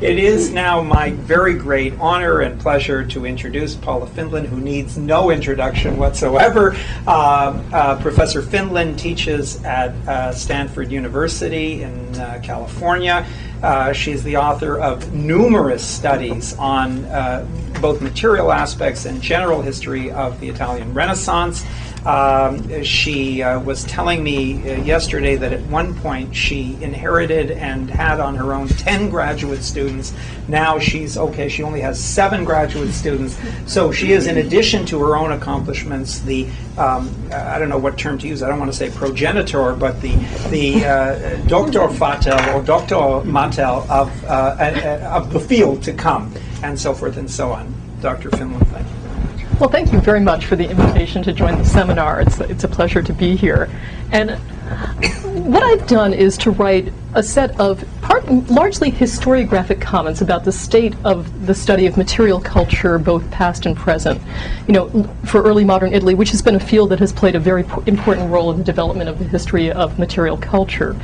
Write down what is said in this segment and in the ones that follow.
It is now my very great honor and pleasure to introduce Paula Findlen, who needs no introduction whatsoever. Professor Findlen teaches at Stanford University in California. She's the author of numerous studies on both material aspects and general history of the Italian Renaissance. She was telling me yesterday that at one point she inherited and had on her own 10 graduate students. Now she's okay, she only has 7 graduate students. So she is, in addition to her own accomplishments, the I don't know what term to use, I don't want to say progenitor, but the Doctor Fatel or Doctor Matel of the field to come, and so forth and so on. Dr. Findlen, thank you. Well, thank you very much for the invitation to join the seminar. It's a pleasure to be here. And what I've done is to write a set of largely historiographic comments about the state of the study of material culture, both past and present, for early modern Italy, which has been a field that has played a very important role in the development of the history of material culture.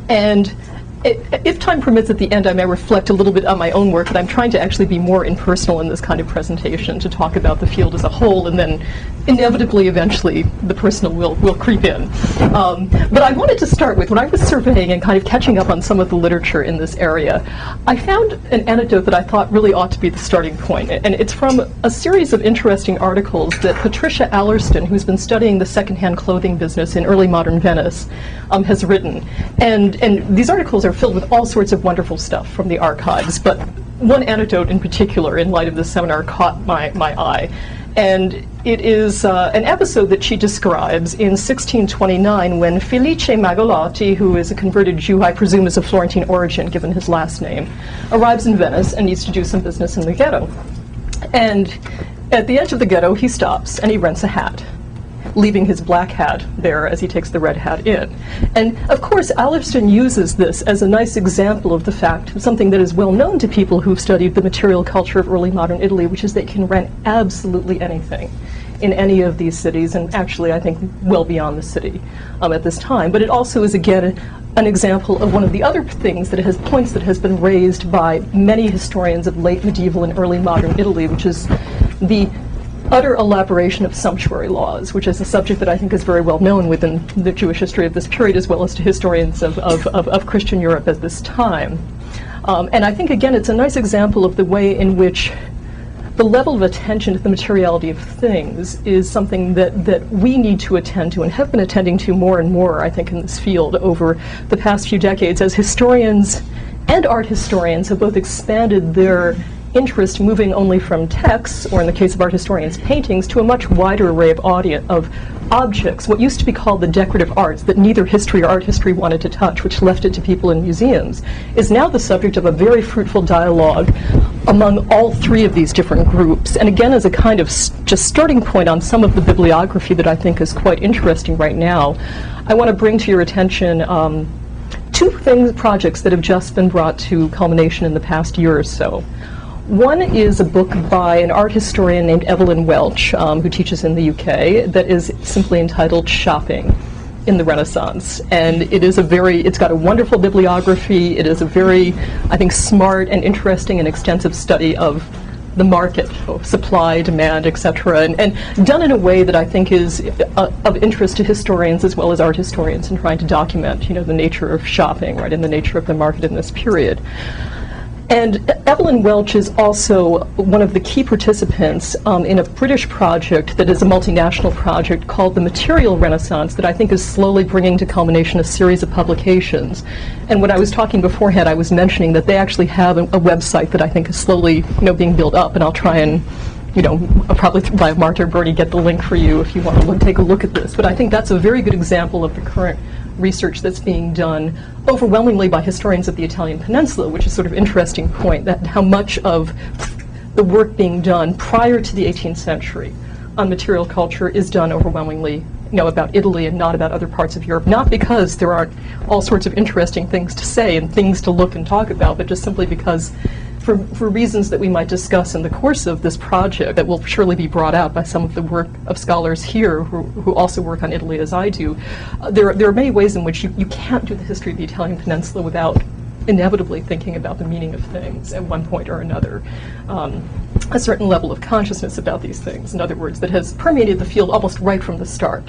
And if time permits, at the end I may reflect a little bit on my own work, but I'm trying to actually be more impersonal in this kind of presentation, to talk about the field as a whole, and then inevitably, eventually, the personal will creep in. But I wanted to start with, when I was surveying and kind of catching up on some of the literature in this area, I found an anecdote that I thought really ought to be the starting point, and it's from a series of interesting articles that Patricia Allerston, who's been studying the secondhand clothing business in early modern Venice, has written. And these articles are filled with all sorts of wonderful stuff from the archives, but one anecdote in particular, in light of this seminar, caught my eye. And it is an episode that she describes in 1629, when Felice Magalotti, who is a converted Jew, I presume is of Florentine origin given his last name, arrives in Venice and needs to do some business in the ghetto. And at the edge of the ghetto, he stops and he rents a hat, leaving his black hat there as he takes the red hat in. And of course, Allerston uses this as a nice example of the fact, something that is well known to people who've studied the material culture of early modern Italy, which is they can rent absolutely anything in any of these cities, and actually I think well beyond the city at this time. But it also is, again, an example of one of the other things that has been raised by many historians of late medieval and early modern Italy, which is the utter elaboration of sumptuary laws, which is a subject that I think is very well known within the Jewish history of this period, as well as to historians of Christian Europe at this time. And I think, again, it's a nice example of the way in which the level of attention to the materiality of things is something that we need to attend to, and have been attending to more and more, I think, in this field over the past few decades, as historians and art historians have both expanded their interest, moving only from texts, or in the case of art historians, paintings, to a much wider array of objects, what used to be called the decorative arts, that neither history or art history wanted to touch, which left it to people in museums, is now the subject of a very fruitful dialogue among all three of these different groups. And again, as a kind of just starting point on some of the bibliography that I think is quite interesting right now, I want to bring to your attention two projects that have just been brought to culmination in the past year or so. One is a book by an art historian named Evelyn Welch, who teaches in the UK, that is simply entitled Shopping in the Renaissance. And it's got a wonderful bibliography. It is a very, I think, smart and interesting and extensive study of the market, supply, demand, etc., and done in a way that I think is of interest to historians as well as art historians in trying to document, the nature of shopping, right, and the nature of the market in this period. And Evelyn Welch is also one of the key participants in a British project that is a multinational project called the Material Renaissance, that I think is slowly bringing to culmination a series of publications. And when I was talking beforehand, I was mentioning that they actually have a website that I think is slowly being built up, and I'll try and I'll probably by Marta or Bernie get the link for you if you want to take a look at this. But I think that's a very good example of the current research that's being done overwhelmingly by historians of the Italian peninsula, which is sort of interesting point, that how much of the work being done prior to the 18th century on material culture is done overwhelmingly about Italy and not about other parts of Europe, not because there aren't all sorts of interesting things to say and things to look and talk about, but just simply because for reasons that we might discuss in the course of this project that will surely be brought out by some of the work of scholars here who also work on Italy as I do, there are many ways in which you can't do the history of the Italian peninsula without inevitably thinking about the meaning of things at one point or another. A certain level of consciousness about these things, in other words, that has permeated the field almost right from the start.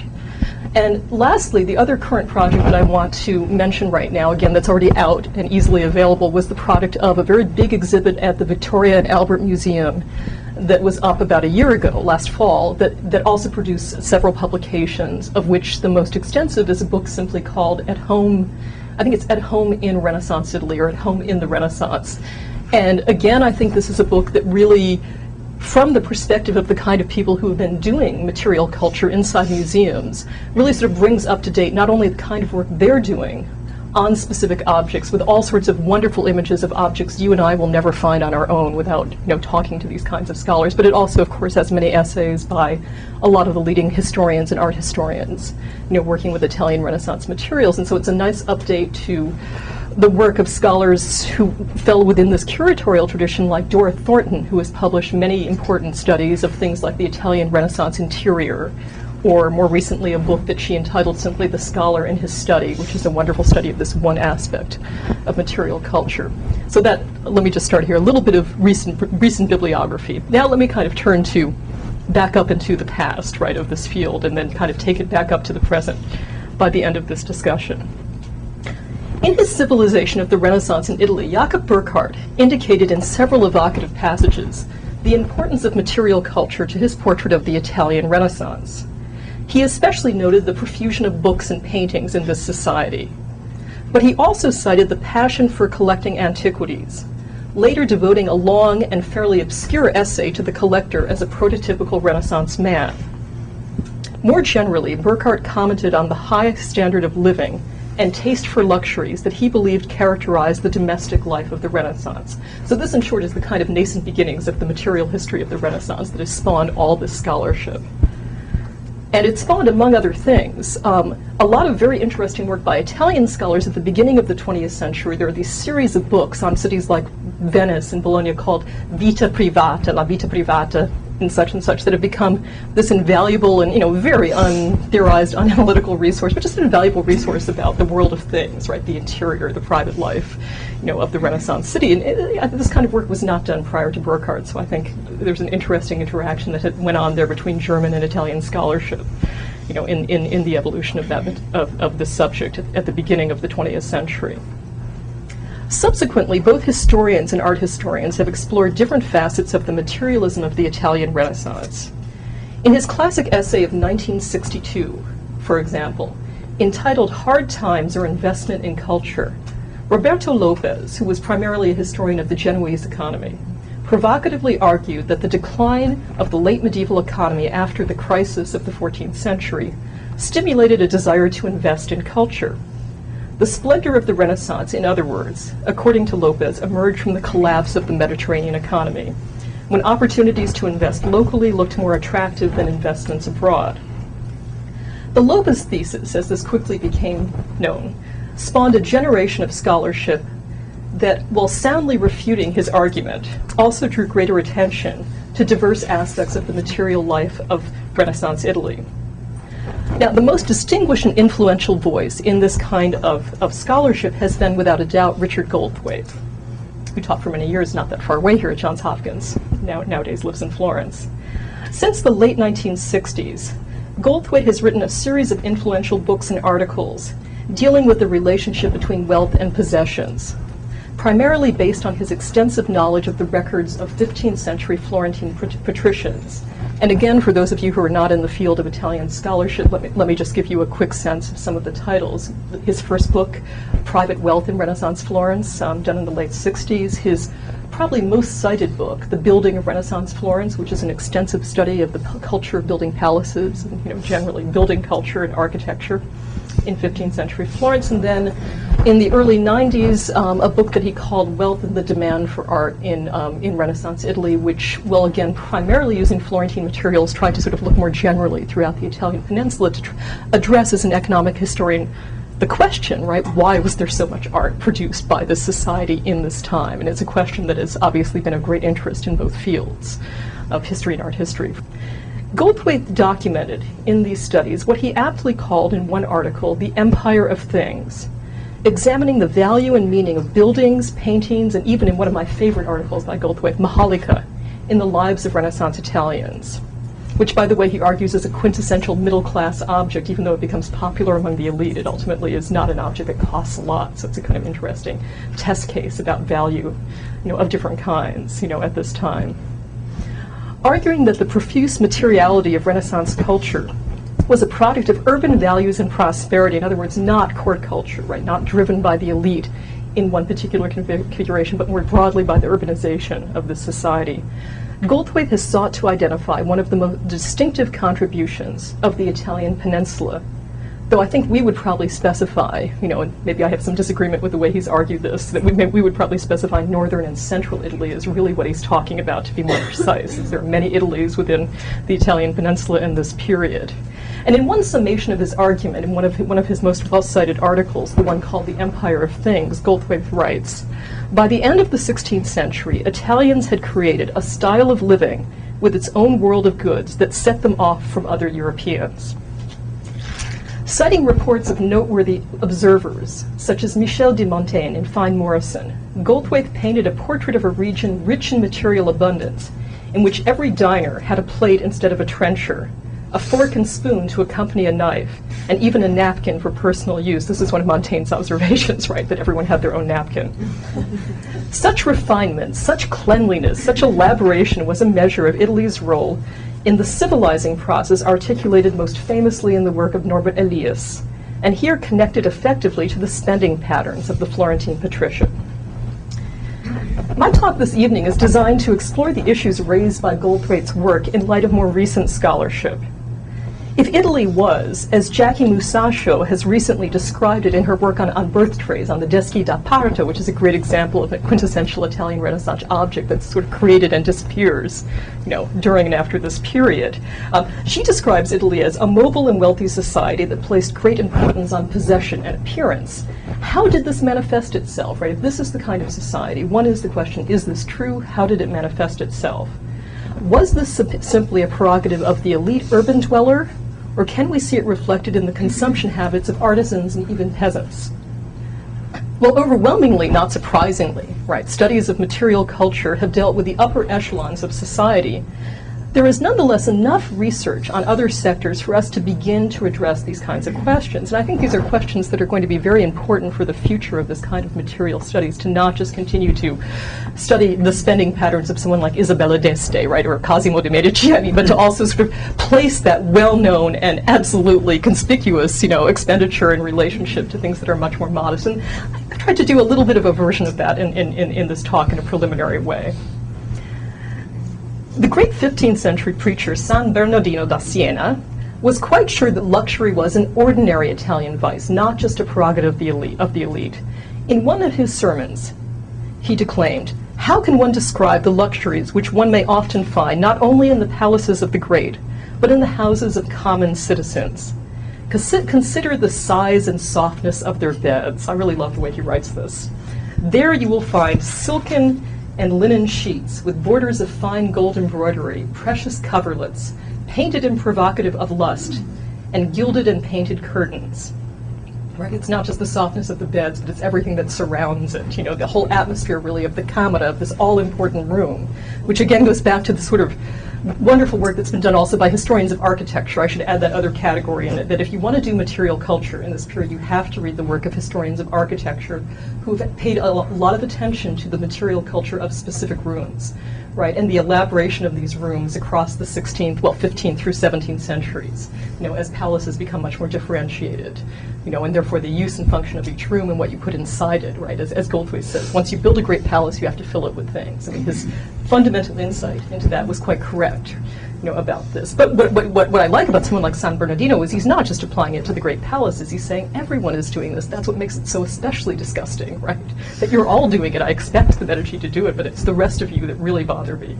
And lastly, the other current project that I want to mention right now, again, that's already out and easily available, was the product of a very big exhibit at the Victoria and Albert Museum that was up about a year ago, last fall, that also produced several publications, of which the most extensive is a book simply called At Home, I think it's At Home in Renaissance Italy, or At Home in the Renaissance. And again, I think this is a book that really, from the perspective of the kind of people who have been doing material culture inside museums, really sort of brings up to date not only the kind of work they're doing on specific objects, with all sorts of wonderful images of objects you and I will never find on our own without, talking to these kinds of scholars, but it also, of course, has many essays by a lot of the leading historians and art historians, working with Italian Renaissance materials. And so it's a nice update to the work of scholars who fell within this curatorial tradition, like Dora Thornton, who has published many important studies of things like the Italian Renaissance interior, or more recently a book that she entitled simply The Scholar and His Study, which is a wonderful study of this one aspect of material culture. So that, let me just start here, a little bit of recent bibliography. Now let me kind of turn to back up into the past, right, of this field, and then kind of take it back up to the present by the end of this discussion. In his Civilization of the Renaissance in Italy, Jakob Burckhardt indicated in several evocative passages the importance of material culture to his portrait of the Italian Renaissance. He especially noted the profusion of books and paintings in this society. But he also cited the passion for collecting antiquities, later devoting a long and fairly obscure essay to the collector as a prototypical Renaissance man. More generally, Burckhardt commented on the high standard of living and taste for luxuries that he believed characterized the domestic life of the Renaissance. So this, in short, is the kind of nascent beginnings of the material history of the Renaissance that has spawned all this scholarship. And it spawned, among other things, a lot of very interesting work by Italian scholars at the beginning of the 20th century. There are these series of books on cities like Venice and Bologna called Vita Privata, La Vita Privata, and such that have become this invaluable and very untheorized, unanalytical resource, but just an invaluable resource about the world of things, right? The interior, the private life, of the Renaissance city. And this kind of work was not done prior to Burckhardt, so I think there's an interesting interaction that went on there between German and Italian scholarship, in the evolution of that of this subject at the beginning of the 20th century. Subsequently, both historians and art historians have explored different facets of the materialism of the Italian Renaissance. In his classic essay of 1962, for example, entitled Hard Times or Investment in Culture, Roberto Lopez, who was primarily a historian of the Genoese economy, provocatively argued that the decline of the late medieval economy after the crisis of the 14th century stimulated a desire to invest in culture. The splendor of the Renaissance, in other words, according to Lopez, emerged from the collapse of the Mediterranean economy, when opportunities to invest locally looked more attractive than investments abroad. The Lopez thesis, as this quickly became known, spawned a generation of scholarship that, while soundly refuting his argument, also drew greater attention to diverse aspects of the material life of Renaissance Italy. Now, the most distinguished and influential voice in this kind of scholarship has been, without a doubt, Richard Goldthwaite, who taught for many years not that far away here at Johns Hopkins, nowadays lives in Florence. Since the late 1960s, Goldthwaite has written a series of influential books and articles dealing with the relationship between wealth and possessions, primarily based on his extensive knowledge of the records of 15th century Florentine patricians. And again, for those of you who are not in the field of Italian scholarship, let me just give you a quick sense of some of the titles. His first book, Private Wealth in Renaissance Florence, done in the late 60s. His probably most cited book, The Building of Renaissance Florence, which is an extensive study of the culture of building palaces and generally building culture and architecture in 15th century Florence. And then in the early 90s, a book that he called Wealth and the Demand for Art in Renaissance Italy, which, well, again, primarily using Florentine materials, tried to sort of look more generally throughout the Italian peninsula to address, as an economic historian, the question, right, why was there so much art produced by this society in this time? And it's a question that has obviously been of great interest in both fields of history and art history. Goldthwaite documented in these studies what he aptly called in one article the empire of things, examining the value and meaning of buildings, paintings, and even in one of my favorite articles by Goldthwaite, Mahalica, in the lives of Renaissance Italians, which, by the way, he argues is a quintessential middle-class object. Even though it becomes popular among the elite, it ultimately is not an object that costs a lot. So it's a kind of interesting test case about value, of different kinds, at this time. Arguing that the profuse materiality of Renaissance culture was a product of urban values and prosperity, in other words, not court culture, right, not driven by the elite in one particular configuration, but more broadly by the urbanization of the society. Goldthwaite has sought to identify one of the most distinctive contributions of the Italian peninsula, though I think we would probably specify, and maybe I have some disagreement with the way he's argued this, that we would probably specify northern and central Italy as really what he's talking about, to be more precise, as there are many Italys within the Italian peninsula in this period. And in one summation of his argument, in one of his most well-cited articles, the one called The Empire of Things, Goldthwaite writes, by the end of the 16th century, Italians had created a style of living with its own world of goods that set them off from other Europeans. Citing reports of noteworthy observers, such as Michel de Montaigne and Fine Morrison, Goldthwaite painted a portrait of a region rich in material abundance, in which every diner had a plate instead of a trencher, a fork and spoon to accompany a knife, and even a napkin for personal use. This is one of Montaigne's observations, right, that everyone had their own napkin. Such refinement, such cleanliness, such elaboration was a measure of Italy's role in the civilizing process articulated most famously in the work of Norbert Elias, and here connected effectively to the spending patterns of the Florentine Patricia. My talk this evening is designed to explore the issues raised by Goldthwaite's work in light of more recent scholarship. If Italy was, as Jackie Musacchio has recently described it in her work on birth trays, on the Deschi da Parto, which is a great example of a quintessential Italian Renaissance object that's sort of created and disappears, during and after this period. She describes Italy as a mobile and wealthy society that placed great importance on possession and appearance. How did this manifest itself, right? If this is the kind of society, one is the question, is this true? How did it manifest itself? Was this simply a prerogative of the elite urban dweller, or can we see it reflected in the consumption habits of artisans and even peasants? Well, overwhelmingly, not surprisingly, right, studies of material culture have dealt with the upper echelons of society. There is nonetheless enough research on other sectors for us to begin to address these kinds of questions. And I think these are questions that are going to be very important for the future of this kind of material studies, to not just continue to study the spending patterns of someone like Isabella d'Este, right, or Cosimo de' Medici, but to also sort of place that well-known and absolutely conspicuous, expenditure in relationship to things that are much more modest. And I tried to do a little bit of a version of that in this talk in a preliminary way. The great 15th century preacher San Bernardino da Siena was quite sure that luxury was an ordinary Italian vice, not just a prerogative of the elite. In one of his sermons, he declaimed, "How can one describe the luxuries which one may often find not only in the palaces of the great, but in the houses of common citizens? Consider the size and softness of their beds." I really love the way he writes this. "There you will find silken and linen sheets with borders of fine gold embroidery, precious coverlets, painted and provocative of lust, and gilded and painted curtains." Right? It's not just the softness of the beds, but it's everything that surrounds it. The whole atmosphere really of the camera, of this all-important room, which again goes back to the sort of wonderful work that's been done also by historians of architecture. I should add that other category in it, that if you want to do material culture in this period, you have to read the work of historians of architecture who have paid a lot of attention to the material culture of specific rooms, right, and the elaboration of these rooms across the 15th through 17th centuries, as palaces become much more differentiated, and therefore the use and function of each room and what you put inside it, right, as Goldthwaite says, once you build a great palace, you have to fill it with things. His fundamental insight into that was quite correct, about this. But what I like about someone like San Bernardino is he's not just applying it to the great palaces, he's saying everyone is doing this. That's what makes it so especially disgusting, right? That you're all doing it. I expect the Medici to do it, but it's the rest of you that really bother me.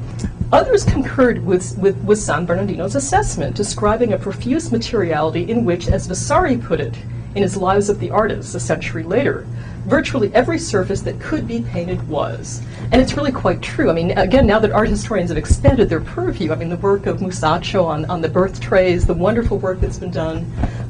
Others concurred with San Bernardino's assessment, describing a profuse materiality in which, as Vasari put it in his Lives of the Artists a century later, virtually every surface that could be painted was. And it's really quite true. Again, now that art historians have expanded their purview, the work of Musacchio on the birth trays, the wonderful work that's been done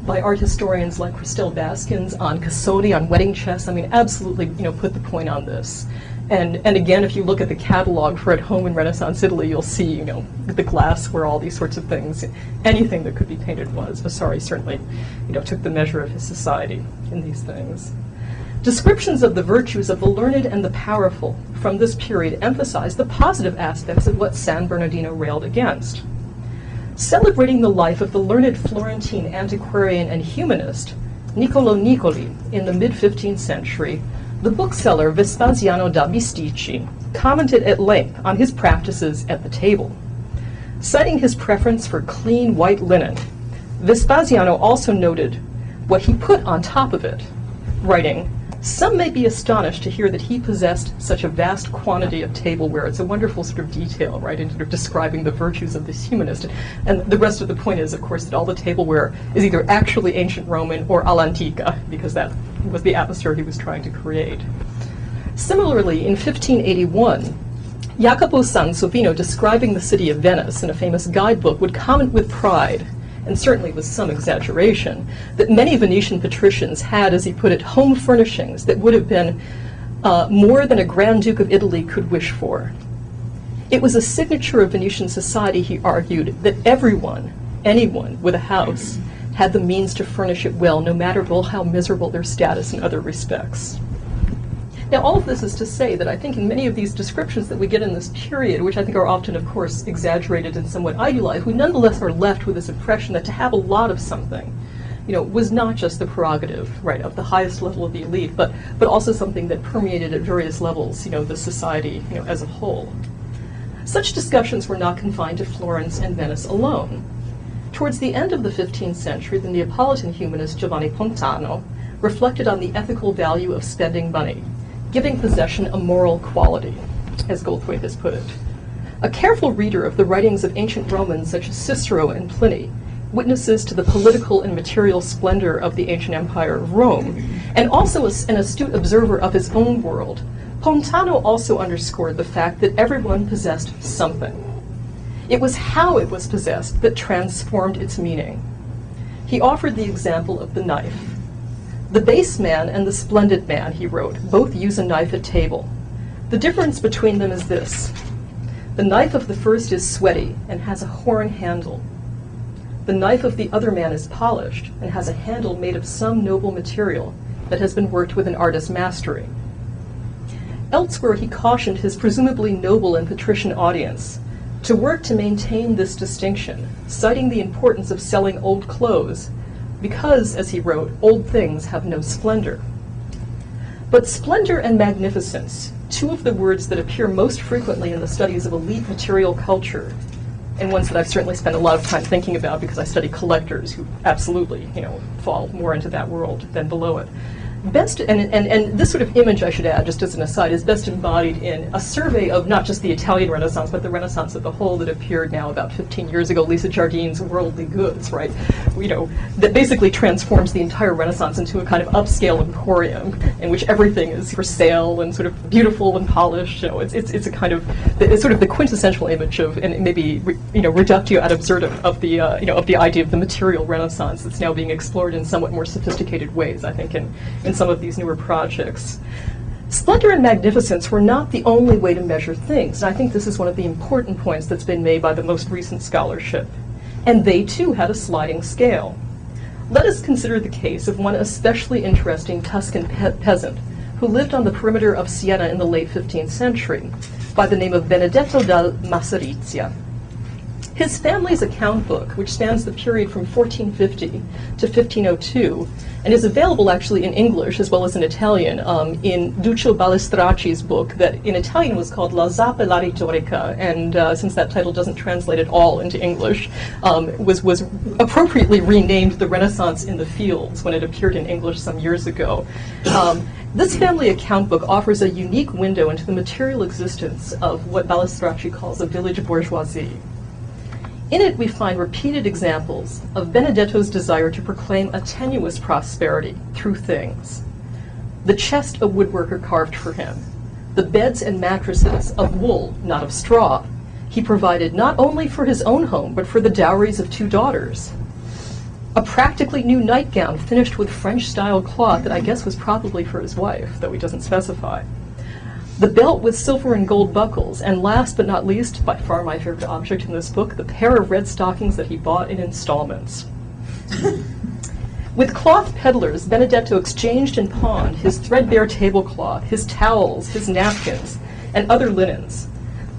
by art historians like Christelle Baskins on Cassotti, on wedding chests. I mean, absolutely, put the point on this. And again, if you look at the catalog for At Home in Renaissance Italy, you'll see, the glassware, all these sorts of things. Anything that could be painted was. Vasari certainly, took the measure of his society in these things. Descriptions of the virtues of the learned and the powerful from this period emphasize the positive aspects of what San Bernardino railed against. Celebrating the life of the learned Florentine antiquarian and humanist, Niccolò Niccoli, in the mid-15th century, the bookseller Vespasiano da Bisticci commented at length on his practices at the table. Citing his preference for clean white linen, Vespasiano also noted what he put on top of it, writing, "Some may be astonished to hear that he possessed such a vast quantity of tableware." It's a wonderful sort of detail, right, in sort of describing the virtues of this humanist. And the rest of the point is, of course, that all the tableware is either actually ancient Roman or all'antica, because that was the atmosphere he was trying to create. Similarly, in 1581, Jacopo Sansovino, describing the city of Venice in a famous guidebook, would comment with pride, and certainly with some exaggeration, that many Venetian patricians had, as he put it, home furnishings that would have been more than a Grand Duke of Italy could wish for. It was a signature of Venetian society, he argued, that everyone, anyone with a house, had the means to furnish it well, no matter how miserable their status in other respects. Now, all of this is to say that I think in many of these descriptions that we get in this period, which I think are often, of course, exaggerated and somewhat idealized, we nonetheless are left with this impression that to have a lot of something, was not just the prerogative, right, of the highest level of the elite, but also something that permeated at various levels, the society, as a whole. Such discussions were not confined to Florence and Venice alone. Towards the end of the 15th century, the Neapolitan humanist Giovanni Pontano reflected on the ethical value of spending money, giving possession a moral quality, as Goldthwaite has put it. A careful reader of the writings of ancient Romans such as Cicero and Pliny witnesses to the political and material splendor of the ancient empire of Rome, and also an astute observer of his own world. Pontano also underscored the fact that everyone possessed something. It was how it was possessed that transformed its meaning. He offered the example of the knife. "The base man and the splendid man," he wrote, "both use a knife at table. The difference between them is this. The knife of the first is sweaty and has a horn handle. The knife of the other man is polished and has a handle made of some noble material that has been worked with an artist's mastery." Elsewhere, he cautioned his presumably noble and patrician audience to work to maintain this distinction, citing the importance of selling old clothes because, as he wrote, old things have no splendor. But splendor and magnificence, two of the words that appear most frequently in the studies of elite material culture, and ones that I've certainly spent a lot of time thinking about because I study collectors who absolutely, fall more into that world than below it. Best, and this sort of image, I should add, just as an aside, is best embodied in a survey of not just the Italian Renaissance, but the Renaissance as a whole that appeared now about 15 years ago, Lisa Jardine's Worldly Goods, right? That basically transforms the entire Renaissance into a kind of upscale emporium in which everything is for sale and sort of beautiful and polished. It's a kind of, it's sort of the quintessential image of, and maybe, reductio ad absurdum of the, of the idea of the material Renaissance that's now being explored in somewhat more sophisticated ways, I think, in some of these newer projects. Splendor and magnificence were not the only way to measure things, and I think this is one of the important points that's been made by the most recent scholarship. And they too had a sliding scale. Let us consider the case of one especially interesting Tuscan peasant who lived on the perimeter of Siena in the late 15th century by the name of Benedetto da Massarizia. His family's account book, which spans the period from 1450 to 1502, and is available actually in English as well as in Italian, in Duccio Balestracci's book that in Italian was called La Zappa e la Retorica, and since that title doesn't translate at all into English, was appropriately renamed The Renaissance in the Fields when it appeared in English some years ago. This family account book offers a unique window into the material existence of what Balestracci calls a village bourgeoisie. In it, we find repeated examples of Benedetto's desire to proclaim a tenuous prosperity through things. The chest a woodworker carved for him, the beds and mattresses of wool, not of straw, he provided not only for his own home, but for the dowries of 2 daughters. a practically new nightgown finished with French-style cloth that I guess was probably for his wife, though he doesn't specify. The belt with silver and gold buckles, and last but not least, by far my favorite object in this book, the pair of red stockings that he bought in installments. With cloth peddlers, Benedetto exchanged and pawned his threadbare tablecloth, his towels, his napkins, and other linens.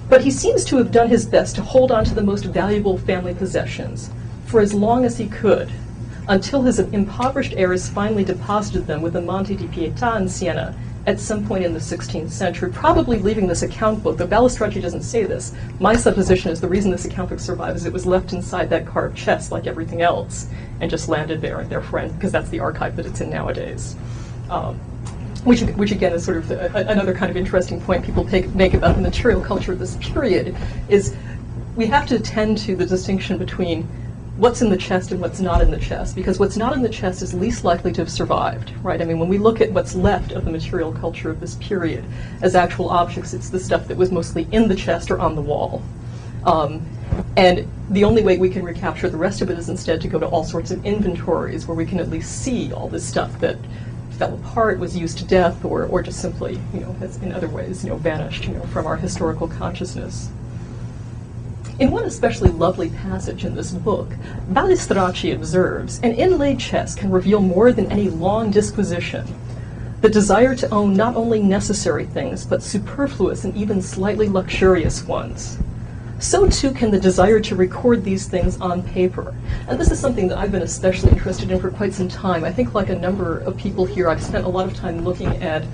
But he seems to have done his best to hold on to the most valuable family possessions for as long as he could, until his impoverished heirs finally deposited them with the Monte di Pietà in Siena at some point in the 16th century, probably leaving this account book, though Balesтрacci doesn't say this. My supposition is the reason this account book survives is it was left inside that carved chest like everything else and just landed there at their friend, because that's the archive that it's in nowadays. Which again is sort of another kind of interesting point people make about the material culture of this period, is we have to attend to the distinction between what's in the chest and what's not in the chest, because what's not in the chest is least likely to have survived, right? I mean, when we look at what's left of the material culture of this period as actual objects, it's the stuff that was mostly in the chest or on the wall. And the only way we can recapture the rest of it is instead to go to all sorts of inventories where we can at least see all this stuff that fell apart, was used to death, or just simply, has in other ways, vanished, from our historical consciousness. In one especially lovely passage in this book, Balestracci observes, an inlaid chest can reveal more than any long disquisition. The desire to own not only necessary things, but superfluous and even slightly luxurious ones. So too can the desire to record these things on paper. And this is something that I've been especially interested in for quite some time. I think, like a number of people here, I've spent a lot of time looking at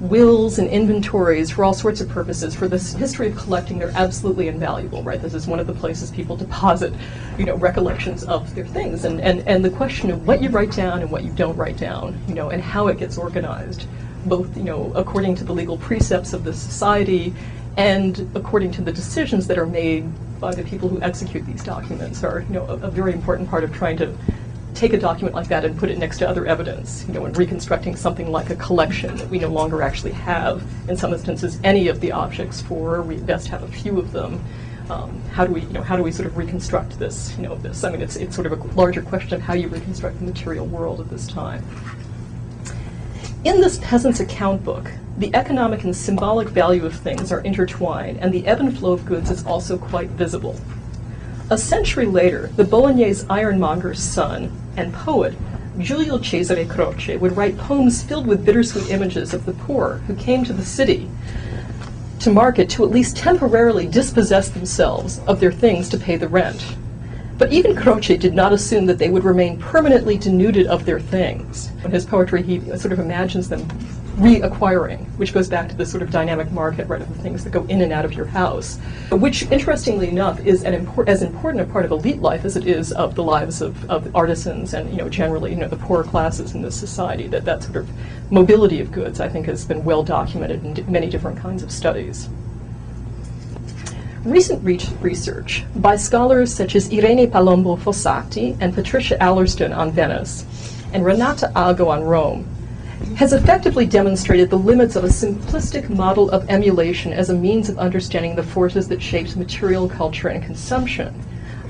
wills and inventories for all sorts of purposes. For this history of collecting, they're absolutely invaluable, right? This is one of the places people deposit, recollections of their things. And the question of what you write down and what you don't write down, and how it gets organized, both, according to the legal precepts of the society and according to the decisions that are made by the people who execute these documents, are, a very important part of trying to take a document like that and put it next to other evidence, and reconstructing something like a collection that we no longer actually have, in some instances, any of the objects for. We best have a few of them. How do we sort of reconstruct this, this? I mean, it's sort of a larger question of how you reconstruct the material world at this time. In this peasant's account book, the economic and symbolic value of things are intertwined, and the ebb and flow of goods is also quite visible. A century later, the Bolognese ironmonger's son and poet, Giulio Cesare Croce, would write poems filled with bittersweet images of the poor who came to the city to market to at least temporarily dispossess themselves of their things to pay the rent. But even Croce did not assume that they would remain permanently denuded of their things. In his poetry, he sort of imagines them reacquiring, which goes back to this sort of dynamic market, right, of the things that go in and out of your house, which, interestingly enough, is as important a part of elite life as it is of the lives of artisans and, generally, the poorer classes in this society. That sort of mobility of goods, I think, has been well documented in many different kinds of studies. Recent research by scholars such as Irene Palombo Fossati and Patricia Allerston on Venice and Renata Ago on Rome has effectively demonstrated the limits of a simplistic model of emulation as a means of understanding the forces that shaped material culture and consumption.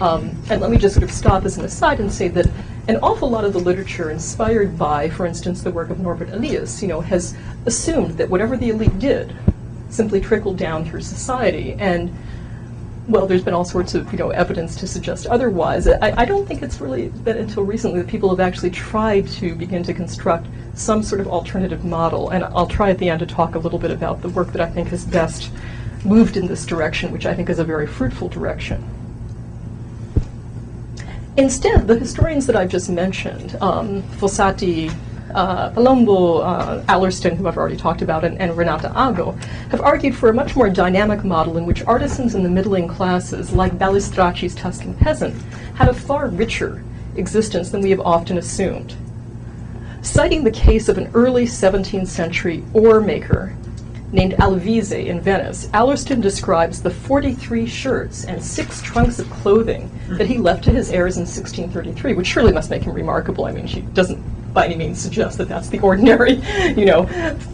And let me just sort of stop as an aside and say that an awful lot of the literature inspired by, for instance, the work of Norbert Elias, has assumed that whatever the elite did simply trickled down through society. And well, there's been all sorts of evidence to suggest otherwise. I don't think it's really been until recently that people have actually tried to begin to construct some sort of alternative model. And I'll try at the end to talk a little bit about the work that I think has best moved in this direction, which I think is a very fruitful direction. Instead, the historians that I've just mentioned, Fossati, Palombo, Allerston, who I've already talked about, and Renata Ago, have argued for a much more dynamic model in which artisans in the middling classes, like Balestracci's Tuscan peasant, had a far richer existence than we have often assumed. Citing the case of an early 17th century ore maker named Alvise in Venice, Allerston describes the 43 shirts and 6 trunks of clothing that he left to his heirs in 1633, which surely must make him remarkable. I mean, she doesn't by any means suggest that that's the ordinary,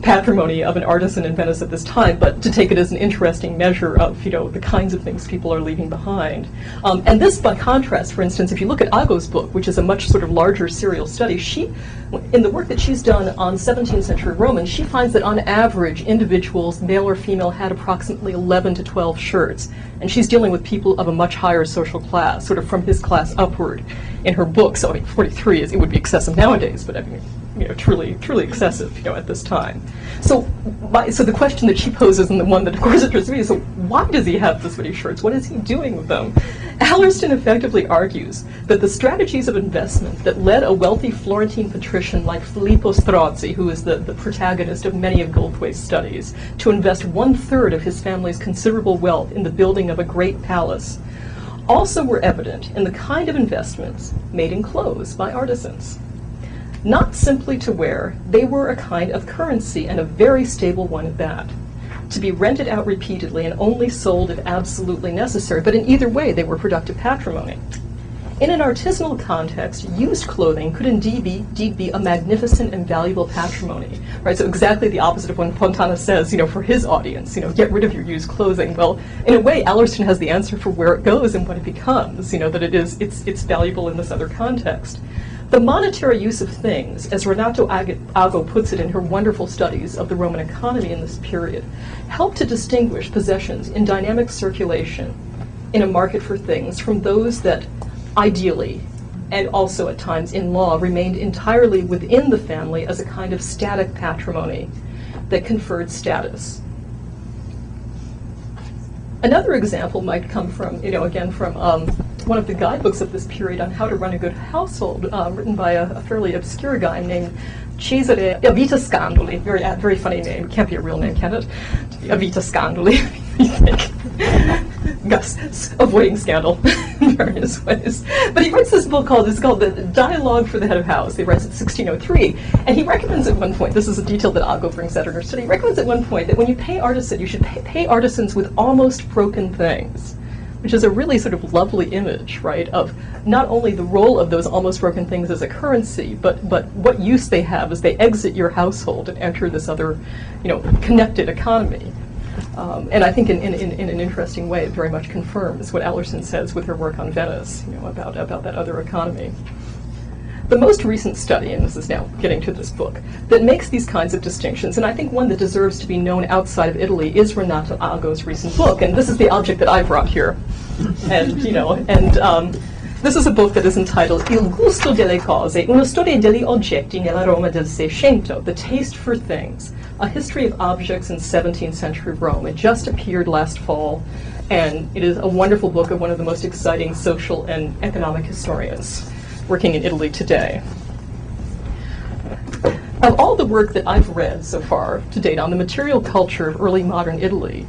patrimony of an artisan in Venice at this time, but to take it as an interesting measure of, the kinds of things people are leaving behind. And this, by contrast, for instance, if you look at Ago's book, which is a much sort of larger serial study, in the work that she's done on 17th century Romans, she finds that on average, individuals, male or female, had approximately 11 to 12 shirts. And she's dealing with people of a much higher social class, sort of from his class upward in her book. So, 43 it would be excessive nowadays, but I mean, truly excessive, at this time. So the question that she poses, and the one that of course interests me, is, so why does he have this many shirts? What is he doing with them? Allerston effectively argues that the strategies of investment that led a wealthy Florentine patrician like Filippo Strozzi, who is the protagonist of many of Goldthwaite's studies, to invest 1/3 of his family's considerable wealth in the building of a great palace, also were evident in the kind of investments made in clothes by artisans. Not simply to wear, they were a kind of currency, and a very stable one at that, to be rented out repeatedly and only sold if absolutely necessary, but in either way they were productive patrimony. In an artisanal context, used clothing could indeed be a magnificent and valuable patrimony, right? So exactly the opposite of when Fontana says, for his audience, get rid of your used clothing. Well, in a way, Allerston has the answer for where it goes and what it becomes, that it's valuable in this other context. The monetary use of things, as Renata Ago puts it in her wonderful studies of the Roman economy in this period, helped to distinguish possessions in dynamic circulation in a market for things from those that ideally, and also at times in law, remained entirely within the family as a kind of static patrimony that conferred status. Another example might come from, again, from one of the guidebooks of this period on how to run a good household, written by a fairly obscure guy named Cesare Evitascandali. Very funny name. Can't be a real name, can it? Evitascandali, you think. Gus, avoiding scandal in various ways. But he writes this book called the Dialogue for the Head of House. He writes it in 1603, and he recommends at one point, this is a detail that Ago brings out in her study, he recommends at one point that when you pay artisans, you should pay artisans with almost broken things, which is a really sort of lovely image, right, of not only the role of those almost broken things as a currency, but what use they have as they exit your household and enter this other, connected economy. And I think in an interesting way, it very much confirms what Allerston says with her work on Venice, about that other economy. The most recent study, and this is now getting to this book, that makes these kinds of distinctions, and I think one that deserves to be known outside of Italy, is Renata Ago's recent book, and this is the object that I brought here. And, this is a book that is entitled Il gusto delle cose, una storia degli oggetti nella Roma del Seicento, The Taste for Things, A History of Objects in 17th Century Rome. It just appeared last fall, and it is a wonderful book of one of the most exciting social and economic historians working in Italy today. Of all the work that I've read so far to date on the material culture of early modern Italy,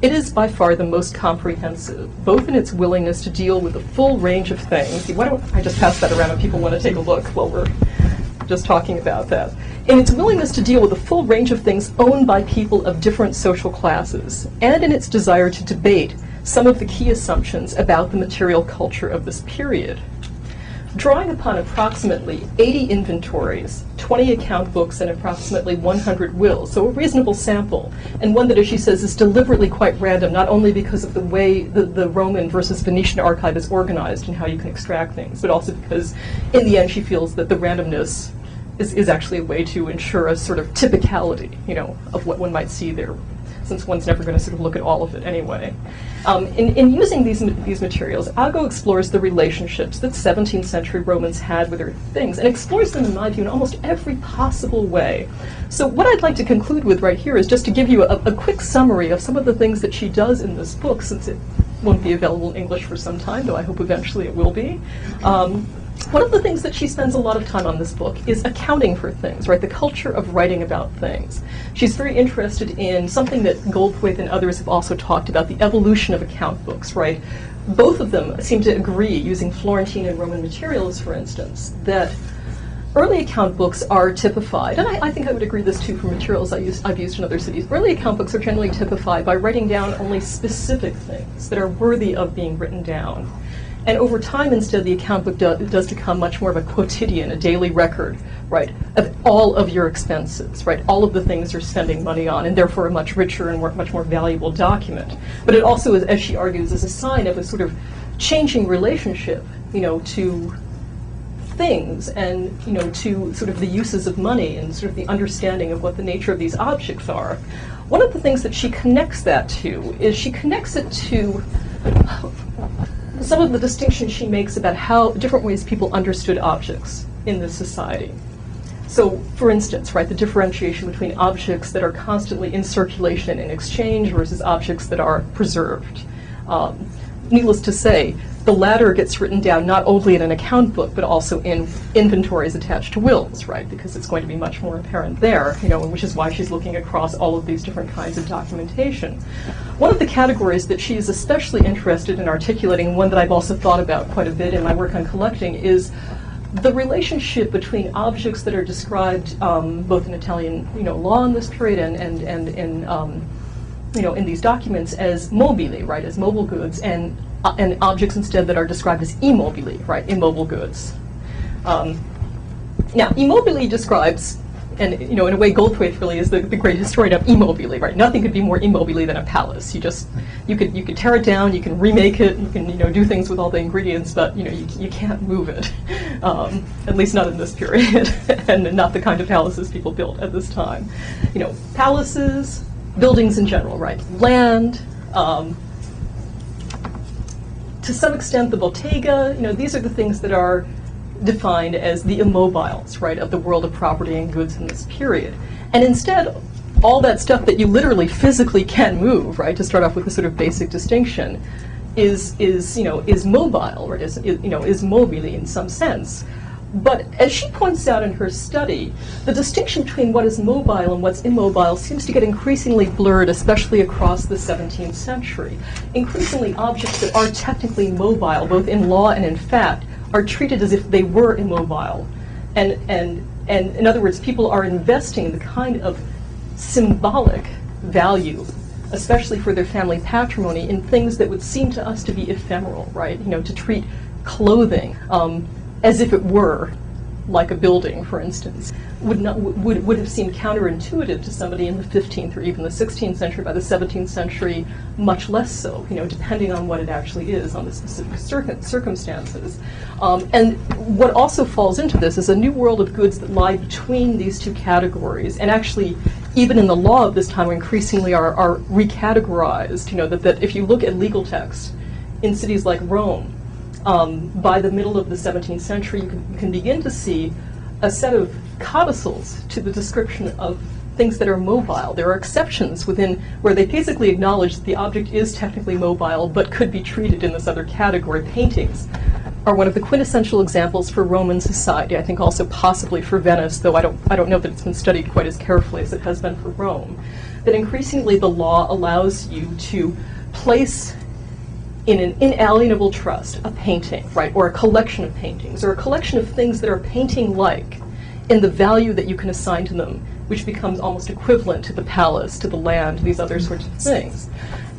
it is by far the most comprehensive, both in its willingness to deal with a full range of things. Why don't I just pass that around if people want to take a look while we're just talking about that. In its willingness to deal with a full range of things owned by people of different social classes, and in its desire to debate some of the key assumptions about the material culture of this period. Drawing upon approximately 80 inventories, 20 account books, and approximately 100 wills, so a reasonable sample, and one that, as she says, is deliberately quite random, not only because of the way the Roman versus Venetian archive is organized and how you can extract things, but also because, in the end, she feels that the randomness is actually a way to ensure a sort of typicality, of what one might see there, since one's never going to sort of look at all of it anyway. In using these materials, Ago explores the relationships that 17th century Romans had with their things, and explores them, in my view, in almost every possible way. So what I'd like to conclude with right here is just to give you a quick summary of some of the things that she does in this book, since it won't be available in English for some time, though I hope eventually it will be. One of the things that she spends a lot of time on this book is accounting for things, right? The culture of writing about things. She's very interested in something that Goldthwaite and others have also talked about, the evolution of account books, right? Both of them seem to agree, using Florentine and Roman materials, for instance, that early account books are typified, and I think I would agree this too from materials I've used in other cities. Early account books are generally typified by writing down only specific things that are worthy of being written down. And over time, instead, the account book does become much more of a quotidian, a daily record, right, of all of your expenses, right, all of the things you're spending money on, and therefore a much richer and much more valuable document. But it also, as she argues, is a sign of a sort of changing relationship, to things and, to sort of the uses of money and sort of the understanding of what the nature of these objects are. One of the things that she connects that to is she connects it to some of the distinctions she makes about how different ways people understood objects in this society. So, for instance, right, the differentiation between objects that are constantly in circulation and in exchange versus objects that are preserved. Needless to say, the latter gets written down not only in an account book, but also in inventories attached to wills, right, because it's going to be much more apparent there, which is why she's looking across all of these different kinds of documentation. One of the categories that she is especially interested in articulating, one that I've also thought about quite a bit in my work on collecting, is the relationship between objects that are described both in Italian law in this period and in these documents as mobili, right, as mobile goods, and objects instead that are described as immobili, right, immobile goods. Now, immobili describes, and in a way Goldthwaite really is the great historian of immobili, right? Nothing could be more immobili than a palace. You could tear it down, you can remake it, you can do things with all the ingredients, but you can't move it, at least not in this period, and not the kind of palaces people built at this time. Palaces, buildings in general, right? Land. To some extent, the bottega, these are the things that are defined as the immobiles, right, of the world of property and goods in this period. And instead, all that stuff that you literally physically can move, right, to start off with a sort of basic distinction, is mobile, right, is mobili in some sense. But as she points out in her study, the distinction between what is mobile and what's immobile seems to get increasingly blurred, especially across the 17th century. Increasingly, objects that are technically mobile, both in law and in fact, are treated as if they were immobile. And in other words, people are investing the kind of symbolic value, especially for their family patrimony, in things that would seem to us to be ephemeral, right? To treat clothing as if it were like a building, for instance, would have seemed counterintuitive to somebody in the 15th or even the 16th century. By the 17th century, much less so, depending on what it actually is, on the specific circumstances. And what also falls into this is a new world of goods that lie between these two categories, and actually, even in the law of this time, increasingly are recategorized. That if you look at legal texts in cities like Rome, by the middle of the 17th century, you can begin to see a set of codicils to the description of things that are mobile. There are exceptions within where they basically acknowledge that the object is technically mobile but could be treated in this other category. Paintings are one of the quintessential examples for Roman society. I think also possibly for Venice, though I don't know that it's been studied quite as carefully as it has been for Rome. That increasingly the law allows you to place in an inalienable trust a painting, right, or a collection of paintings, or a collection of things that are painting-like in the value that you can assign to them, which becomes almost equivalent to the palace, to the land, these other sorts of things.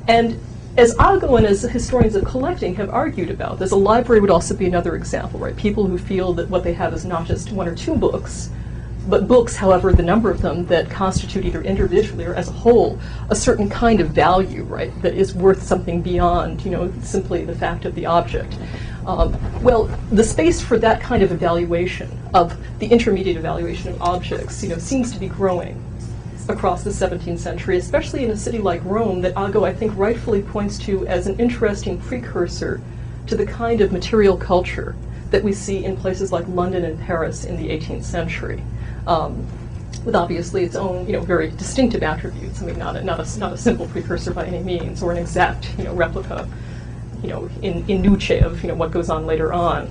And as Ago and as historians of collecting have argued about this, a library would also be another example, right? People who feel that what they have is not just one or two books, but books, however, the number of them that constitute either individually or as a whole a certain kind of value, right, that is worth something beyond, simply the fact of the object. Well, the space for that kind of evaluation, of the intermediate evaluation of objects, seems to be growing across the 17th century, especially in a city like Rome that Ago, I think, rightfully points to as an interesting precursor to the kind of material culture that we see in places like London and Paris in the 18th century. With obviously its own, very distinctive attributes. I mean, not a simple precursor by any means, or an exact, replica, in nuce of, what goes on later on.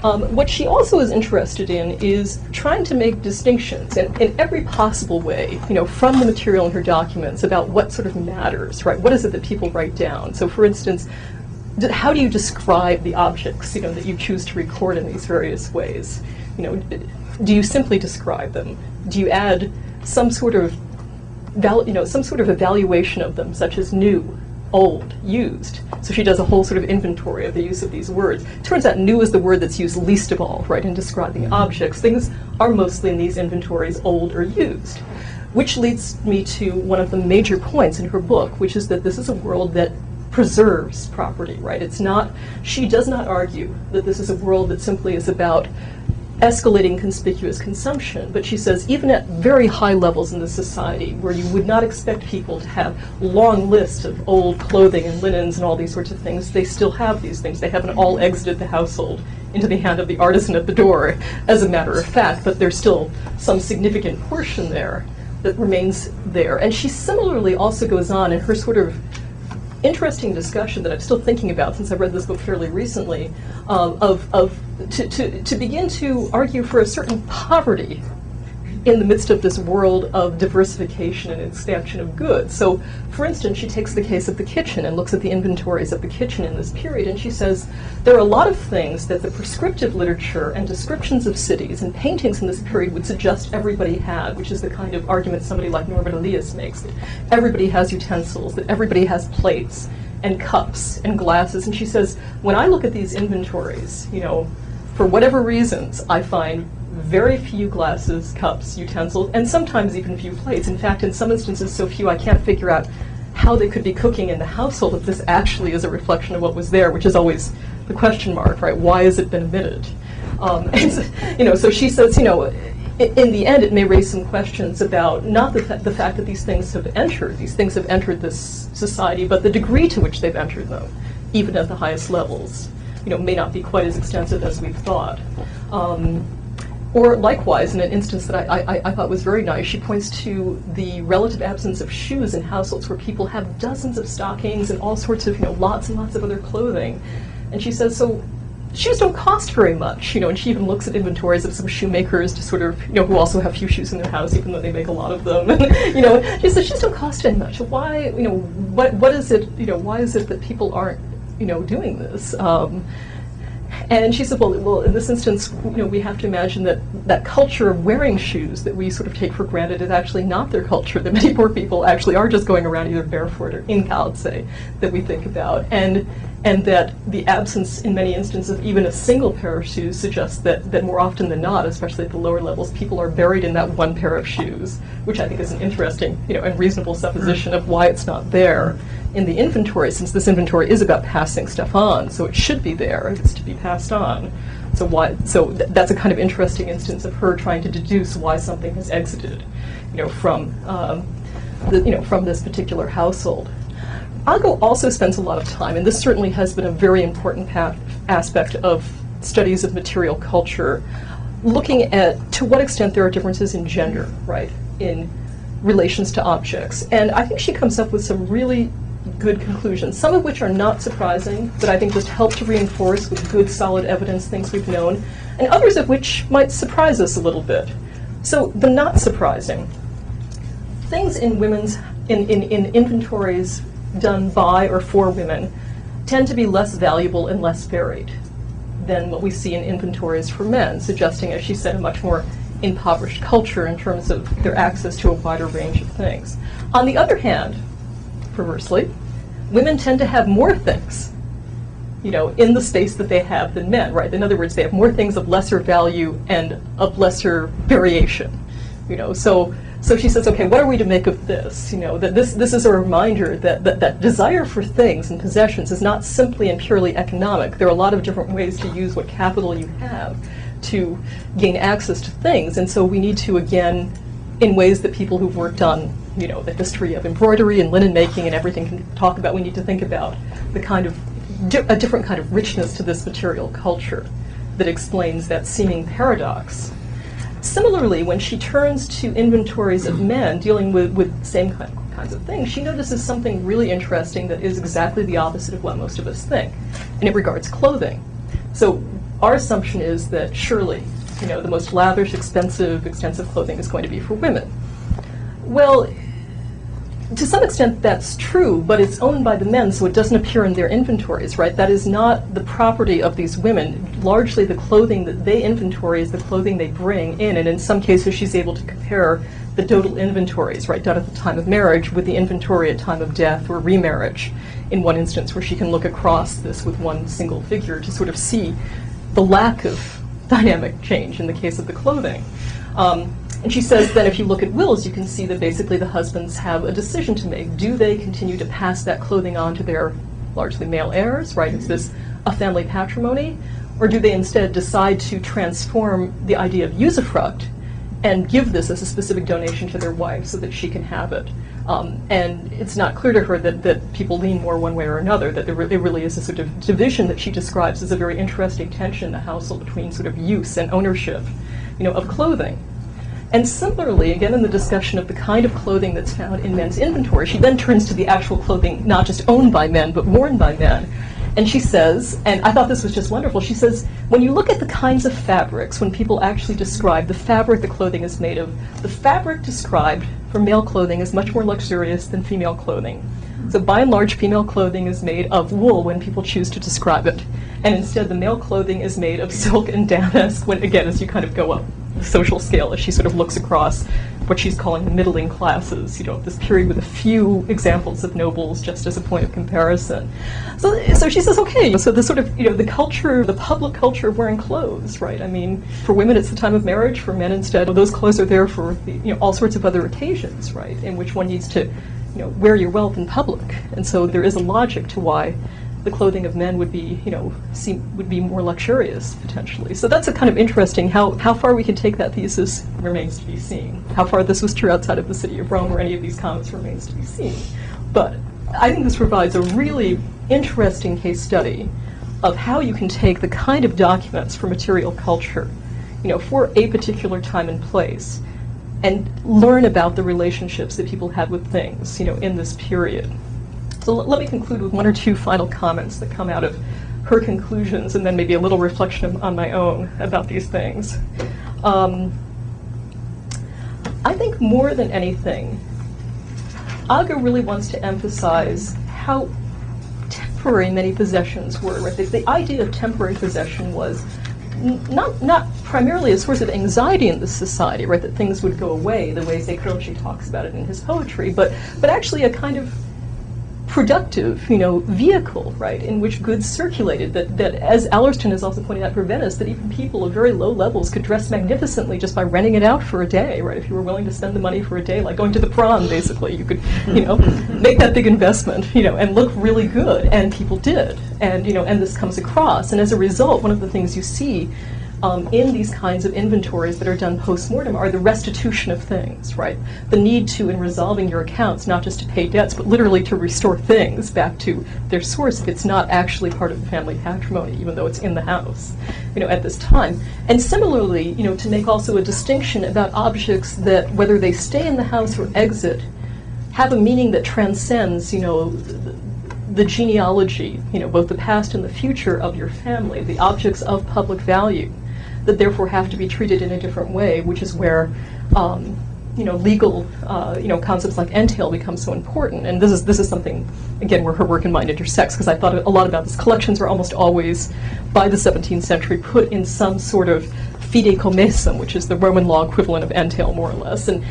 What she also is interested in is trying to make distinctions in every possible way, from the material in her documents about what sort of matters, right? What is it that people write down? So, for instance, how do you describe the objects, that you choose to record in these various ways? Do you simply describe them? Do you add some sort of evaluation of them, such as new, old, used. So she does a whole sort of inventory of the use of these words. Turns out new is the word that's used least of all, right, in describing objects. Things are mostly in these inventories old or used. Which leads me to one of the major points in her book, which is that this is a world that preserves property, right? It's not, she does not argue that this is a world that simply is about escalating conspicuous consumption, but she says even at very high levels in the society where you would not expect people to have long lists of old clothing and linens and all these sorts of things, they still have these things. They haven't all exited the household into the hand of the artisan at the door, as a matter of fact, but there's still some significant portion there that remains there. And she similarly also goes on in her sort of interesting discussion that I'm still thinking about since I read this book fairly recently, to begin to argue for a certain poverty in the midst of this world of diversification and expansion of goods. So, for instance, she takes the case of the kitchen and looks at the inventories of the kitchen in this period, and she says there are a lot of things that the prescriptive literature and descriptions of cities and paintings in this period would suggest everybody had, which is the kind of argument somebody like Norbert Elias makes, that everybody has utensils, that everybody has plates and cups and glasses. And she says, when I look at these inventories, you know, for whatever reasons, I find very few glasses, cups, utensils, and sometimes even few plates. In fact, in some instances, so few I can't figure out how they could be cooking in the household if this actually is a reflection of what was there, which is always the question mark, right? Why has it been omitted? And so, you know, so she says, you know, in the end, it may raise some questions about not the fact that these things have entered this society, but the degree to which they've entered them, even at the highest levels, you know, may not be quite as extensive as we've thought. Or likewise, in an instance that I thought was very nice, she points to the relative absence of shoes in households where people have dozens of stockings and all sorts of, you know, lots and lots of other clothing. And she says, so shoes don't cost very much, you know, and she even looks at inventories of some shoemakers to sort of, you know, who also have few shoes in their house, even though they make a lot of them. You know, she says shoes don't cost any much. Why, you know, what is it, you know, why is it that people aren't, you know, doing this? And she said, well, in this instance, you know, we have to imagine that that culture of wearing shoes that we sort of take for granted is actually not their culture, that many poor people actually are just going around either barefoot or in calze, that we think about. And that the absence, in many instances, of even a single pair of shoes suggests that more often than not, especially at the lower levels, people are buried in that one pair of shoes, which I think is an interesting, you know, and reasonable supposition of why it's not there in the inventory, since this inventory is about passing stuff on, so it should be there if it's to be passed on. So that's a kind of interesting instance of her trying to deduce why something has exited, you know, from from this particular household. Ago also spends a lot of time, and this certainly has been a very important aspect of studies of material culture, looking at to what extent there are differences in gender, right, in relations to objects. And I think she comes up with some really good conclusions, some of which are not surprising, but I think just help to reinforce with good, solid evidence things we've known, and others of which might surprise us a little bit. So the not surprising, things in women's, in inventories done by or for women tend to be less valuable and less varied than what we see in inventories for men, suggesting, as she said, a much more impoverished culture in terms of their access to a wider range of things. On the other hand, perversely, women tend to have more things, you know, in the space that they have than men, right? In other words, they have more things of lesser value and of lesser variation, you know. So she says, okay, what are we to make of this? You know, that this is a reminder that desire for things and possessions is not simply and purely economic. There are a lot of different ways to use what capital you have to gain access to things, and so we need to, again, in ways that people who've worked on, you know, the history of embroidery and linen making and everything can talk about, we need to think about the kind of, a different kind of richness to this material culture that explains that seeming paradox. Similarly, when she turns to inventories of men dealing with the same kinds of things, she notices something really interesting that is exactly the opposite of what most of us think, and it regards clothing. So our assumption is that surely, you know, the most lavish, extensive clothing is going to be for women. Well, to some extent that's true, but it's owned by the men, so it doesn't appear in their inventories, right? That is not the property of these women. Largely the clothing that they inventory is the clothing they bring in, and in some cases she's able to compare the total inventories, right, done at the time of marriage with the inventory at time of death or remarriage, in one instance where she can look across this with one single figure to sort of see the lack of dynamic change in the case of the clothing. And she says that if you look at wills, you can see that basically the husbands have a decision to make. Do they continue to pass that clothing on to their largely male heirs, right? Is this a family patrimony? Or do they instead decide to transform the idea of usufruct and give this as a specific donation to their wife so that she can have it? And it's not clear to her that people lean more one way or another, that there really is a sort of division that she describes as a very interesting tension in the household between sort of use and ownership, of clothing. And similarly, again, in the discussion of the kind of clothing that's found in men's inventory, she then turns to the actual clothing not just owned by men, but worn by men. And she says, and I thought this was just wonderful, she says, when you look at the kinds of fabrics, when people actually describe the fabric the clothing is made of, the fabric described for male clothing is much more luxurious than female clothing. So by and large, female clothing is made of wool when people choose to describe it. And instead, the male clothing is made of silk and damask, when, again, as you kind of go up the social scale, as she sort of looks across what she's calling the middling classes, this period with a few examples of nobles just as a point of comparison. So she says, okay, so the sort of, the culture, the public culture of wearing clothes, right? I mean, for women it's the time of marriage, for men instead, those clothes are there for, all sorts of other occasions, right? In which one needs to, wear your wealth in public. And so there is a logic to why the clothing of men would be, would be more luxurious, potentially. So that's a kind of interesting, how far we can take that thesis remains to be seen. How far this was true outside of the city of Rome or any of these comments remains to be seen. But I think this provides a really interesting case study of how you can take the kind of documents for material culture, for a particular time and place, and learn about the relationships that people had with things, in this period. So let me conclude with one or two final comments that come out of her conclusions, and then maybe a little reflection on my own about these things. I think more than anything, Ago really wants to emphasize how temporary many possessions were. Right? The idea of temporary possession was not primarily a source of anxiety in this society, right? That things would go away, the way Croce talks about it in his poetry, but actually a kind of productive, vehicle, right, in which goods circulated, that as Allerston has also pointed out for Venice, that even people of very low levels could dress magnificently just by renting it out for a day, right? If you were willing to spend the money for a day, like going to the prom, basically, you could, make that big investment, and look really good, and people did, and, and this comes across, and as a result, one of the things you see in these kinds of inventories that are done post-mortem are the restitution of things, right? The need to, in resolving your accounts, not just to pay debts, but literally to restore things back to their source if it's not actually part of the family patrimony, even though it's in the house, at this time. And similarly, to make also a distinction about objects that, whether they stay in the house or exit, have a meaning that transcends, the genealogy, both the past and the future of your family, the objects of public value, that therefore have to be treated in a different way, which is where, legal, concepts like entail become so important. And this is something, again, where her work and mine intersects, because I thought a lot about this. Collections are almost always, by the 17th century, put in some sort of fideicomessum, which is the Roman law equivalent of entail, more or less. And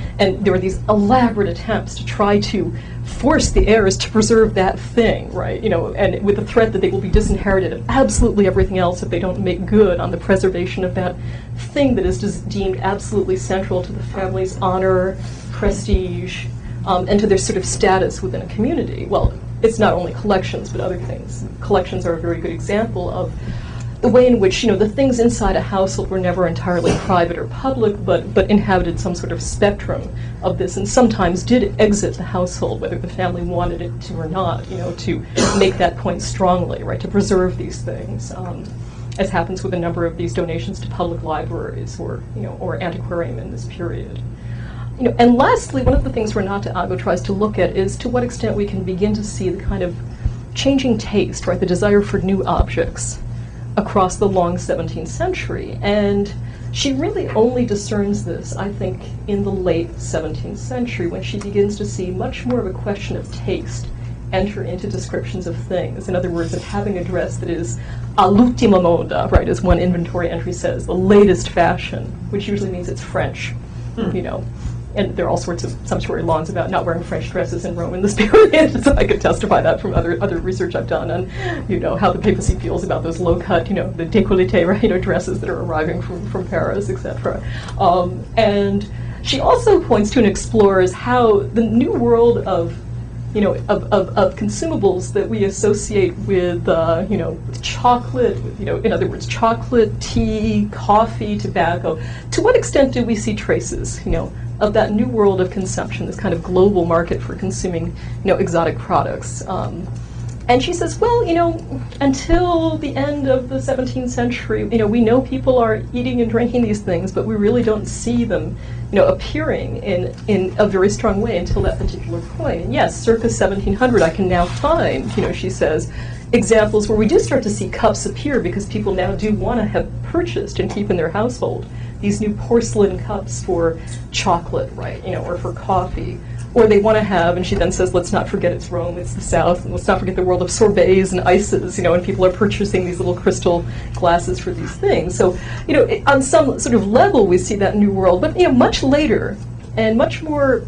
there are these elaborate attempts to try to force the heirs to preserve that thing, right? And with the threat that they will be disinherited of absolutely everything else if they don't make good on the preservation of that thing that is just deemed absolutely central to the family's honor, prestige, and to their sort of status within a community. Well, it's not only collections, but other things. Collections are a very good example of the way in which, the things inside a household were never entirely private or public, but inhabited some sort of spectrum of this, and sometimes did exit the household, whether the family wanted it to or not, to make that point strongly, right, to preserve these things, as happens with a number of these donations to public libraries or antiquarium in this period. And lastly, one of the things Renata Ago tries to look at is to what extent we can begin to see the kind of changing taste, right, the desire for new objects across the long 17th century. And she really only discerns this, I think, in the late 17th century, when she begins to see much more of a question of taste enter into descriptions of things. In other words, of having a dress that is all'ultima moda, right, as one inventory entry says, the latest fashion, which usually means it's French, and there are all sorts of sumptuary laws about not wearing French dresses in Rome in this period, so I could testify that from other research I've done on, how the papacy feels about those low-cut, the décolleté, right, dresses that are arriving from Paris, etc. And she also points to and explores how the new world of consumables that we associate with, with chocolate, in other words, chocolate, tea, coffee, tobacco. To what extent do we see traces, of that new world of consumption, this kind of global market for consuming, exotic products? And she says, well, until the end of the 17th century, we know people are eating and drinking these things, but we really don't see them, appearing in a very strong way until that particular point. And yes, circa 1700, I can now find, she says, examples where we do start to see cups appear because people now do want to have purchased and keep in their household these new porcelain cups for chocolate, right, or for coffee. Or they want to have, and she then says, let's not forget it's Rome, it's the South, and let's not forget the world of sorbets and ices, and people are purchasing these little crystal glasses for these things. So, on some sort of level we see that new world, but, much later and much more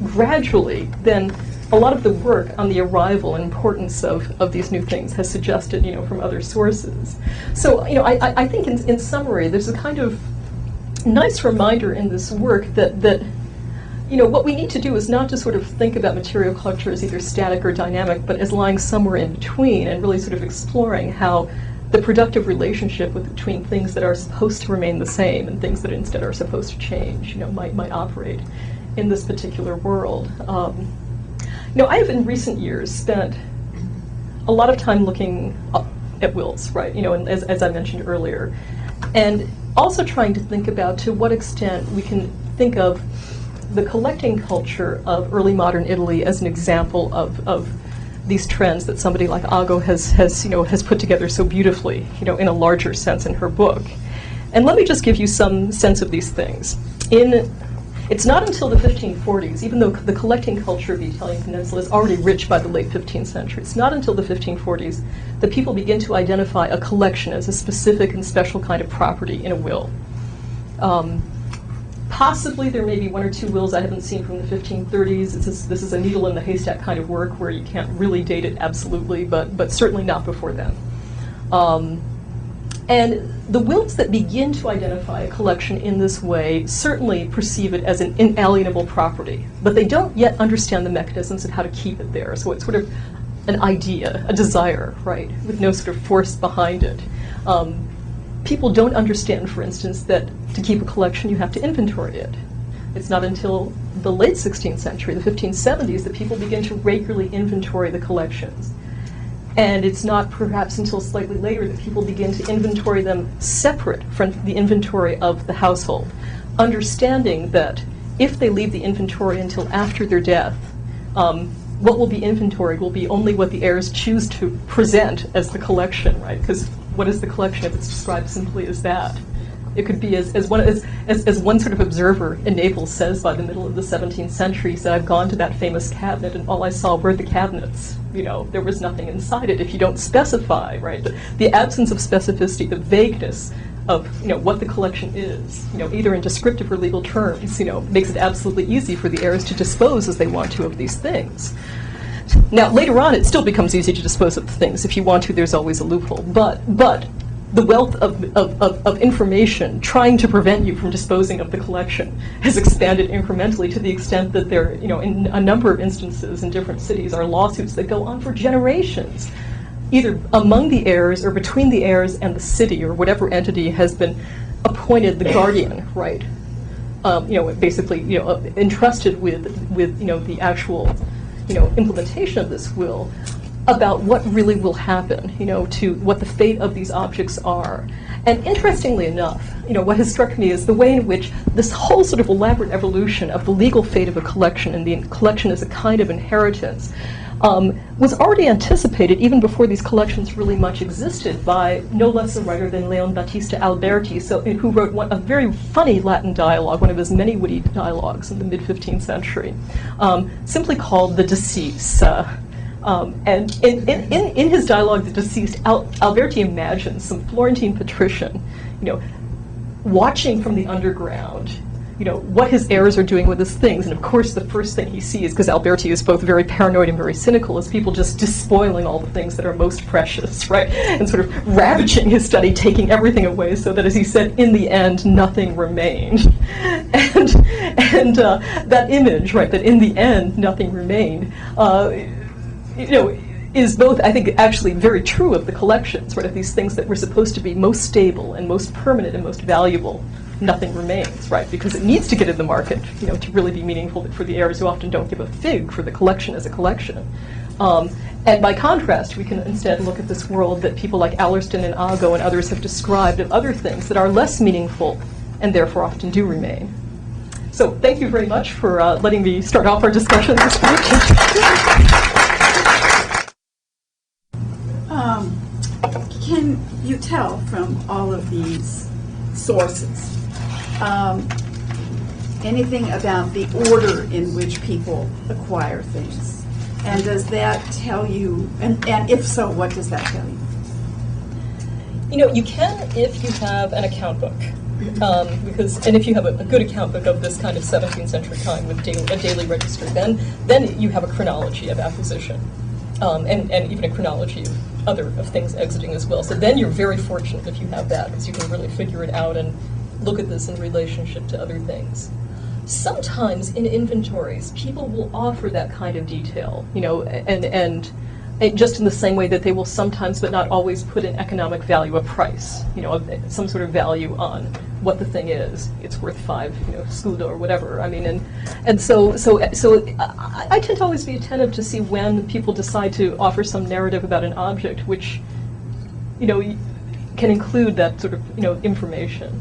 gradually than a lot of the work on the arrival and importance of these new things has suggested, from other sources. So, I think in summary, there's a kind of nice reminder in this work that what we need to do is not to sort of think about material culture as either static or dynamic, but as lying somewhere in between, and really sort of exploring how the productive relationship between things that are supposed to remain the same and things that instead are supposed to change, might operate in this particular world. I have in recent years spent a lot of time looking at wills, right? And as I mentioned earlier, and also trying to think about to what extent we can think of the collecting culture of early modern Italy as an example of these trends that somebody like Ago has put together so beautifully, in a larger sense in her book. And let me just give you some sense of these things. It's not until the 1540s, even though the collecting culture of the Italian peninsula is already rich by the late 15th century, it's not until the 1540s that people begin to identify a collection as a specific and special kind of property in a will. Possibly there may be one or two wills I haven't seen from the 1530s. This is a needle in the haystack kind of work where you can't really date it absolutely, but certainly not before then. And the wills that begin to identify a collection in this way certainly perceive it as an inalienable property, but they don't yet understand the mechanisms of how to keep it there. So it's sort of an idea, a desire, right, with no sort of force behind it. People don't understand, for instance, that to keep a collection you have to inventory it. It's not until the late 16th century, the 1570s, that people begin to regularly inventory the collections. And it's not perhaps until slightly later that people begin to inventory them separate from the inventory of the household, understanding that if they leave the inventory until after their death, what will be inventoried will be only what the heirs choose to present as the collection, right? Because what is the collection if it's described simply as that? It could be as one sort of observer in Naples says by the middle of the 17th century, he said, I've gone to that famous cabinet and all I saw were the cabinets. There was nothing inside it. If you don't specify, right? The absence of specificity, the vagueness of what the collection is, either in descriptive or legal terms, makes it absolutely easy for the heirs to dispose as they want to of these things. Now, later on, it still becomes easy to dispose of the things. If you want to, there's always a loophole. But the wealth of information trying to prevent you from disposing of the collection has expanded incrementally to the extent that there, in a number of instances in different cities, are lawsuits that go on for generations, either among the heirs or between the heirs and the city or whatever entity has been appointed the guardian, right? Basically, entrusted with the actual, implementation of this will, about what really will happen, to what the fate of these objects are. And interestingly enough, what has struck me is the way in which this whole sort of elaborate evolution of the legal fate of a collection and the collection as a kind of inheritance was already anticipated even before these collections really much existed by no less a writer than Leon Battista Alberti, who wrote a very funny Latin dialogue, one of his many witty dialogues in the mid-15th century, simply called The Decease. And in his dialogue, The Deceased, Alberti imagines some Florentine patrician, watching from the underground, what his heirs are doing with his things. And of course, the first thing he sees, because Alberti is both very paranoid and very cynical, is people just despoiling all the things that are most precious, right? And sort of ravaging his study, taking everything away, so that, as he said, in the end, nothing remained. And that image, right, that in the end, nothing remained, is both, I think, actually very true of the collections, right, of these things that were supposed to be most stable and most permanent and most valuable. Nothing remains, right, because it needs to get in the market, to really be meaningful for the heirs who often don't give a fig for the collection as a collection. And by contrast, we can instead look at this world that people like Allerston and Ago and others have described of other things that are less meaningful and therefore often do remain. So thank you very much for letting me start off our discussion this week. Can you tell from all of these sources anything about the order in which people acquire things? And does that tell you, and if so, what does that tell you? You can if you have an account book. And if you have a good account book of this kind of 17th century kind with a daily register, then you have a chronology of acquisition. And even a chronology of things exiting as well. So then you're very fortunate if you have that, because you can really figure it out and look at this in relationship to other things. Sometimes in inventories, people will offer that kind of detail, and just in the same way that they will sometimes, but not always, put an economic value, a price, some sort of value on what the thing is. It's worth 5, scudo or whatever. I mean, and so I tend to always be attentive to see when people decide to offer some narrative about an object, which, can include that sort of, information.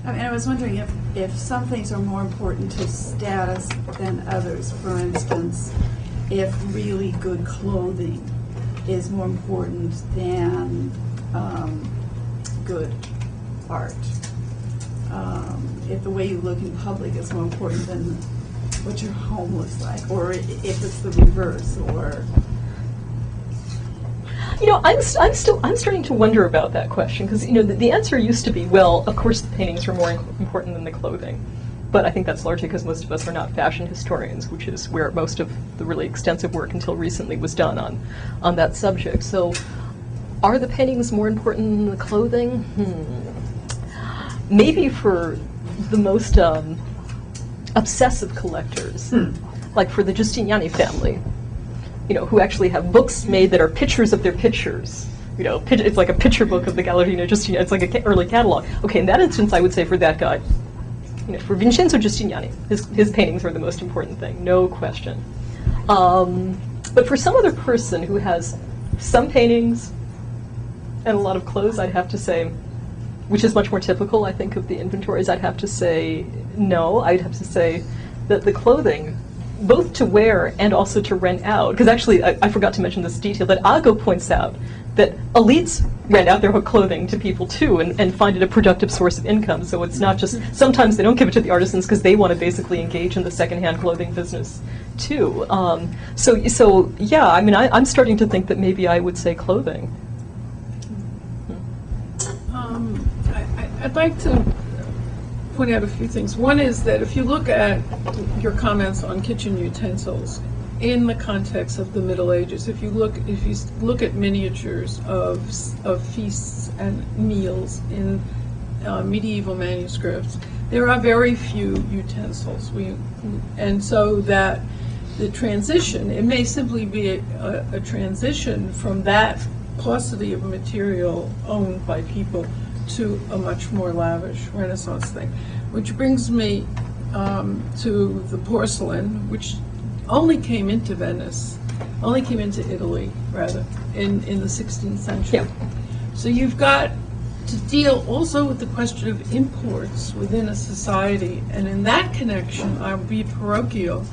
I mean, I was wondering if some things are more important to status than others. For instance, if really good clothing is more important than good art. If the way you look in public is more important than what your home looks like, or if it's the reverse, or... I'm starting to wonder about that question, because the answer used to be, well, of course the paintings are more important than the clothing, but I think that's largely because most of us are not fashion historians, which is where most of the really extensive work until recently was done on that subject. So, are the paintings more important than the clothing? Maybe for the most obsessive collectors, like for the Giustiniani family. Who actually have books made that are pictures of their pictures. It's like a picture book of the Galleria Giustiniani. It's like an early catalog. Okay, in that instance, I would say for that guy, for Vincenzo Giustiniani, his paintings are the most important thing, no question. But for some other person who has some paintings and a lot of clothes, I'd have to say, which is much more typical, I think, of the inventories, I'd have to say no. I'd have to say that the clothing, both to wear and also to rent out, because actually I forgot to mention this detail, that Ago points out that elites rent out their clothing to people too and find it a productive source of income. So it's not just, sometimes they don't give it to the artisans because they want to basically engage in the secondhand clothing business too. So yeah, I mean, I'm starting to think that maybe I would say clothing. I'd like to point out a few things. One is that if you look at your comments on kitchen utensils in the context of the Middle Ages, if you look at miniatures of feasts and meals in medieval manuscripts, there are very few utensils. And so that the transition, it may simply be a transition from that paucity of material owned by people to a much more lavish Renaissance thing. Which brings me to the porcelain, which only came into Italy, rather, in the 16th century. Yeah. So you've got to deal also with the question of imports within a society, and in that connection, I'll be parochial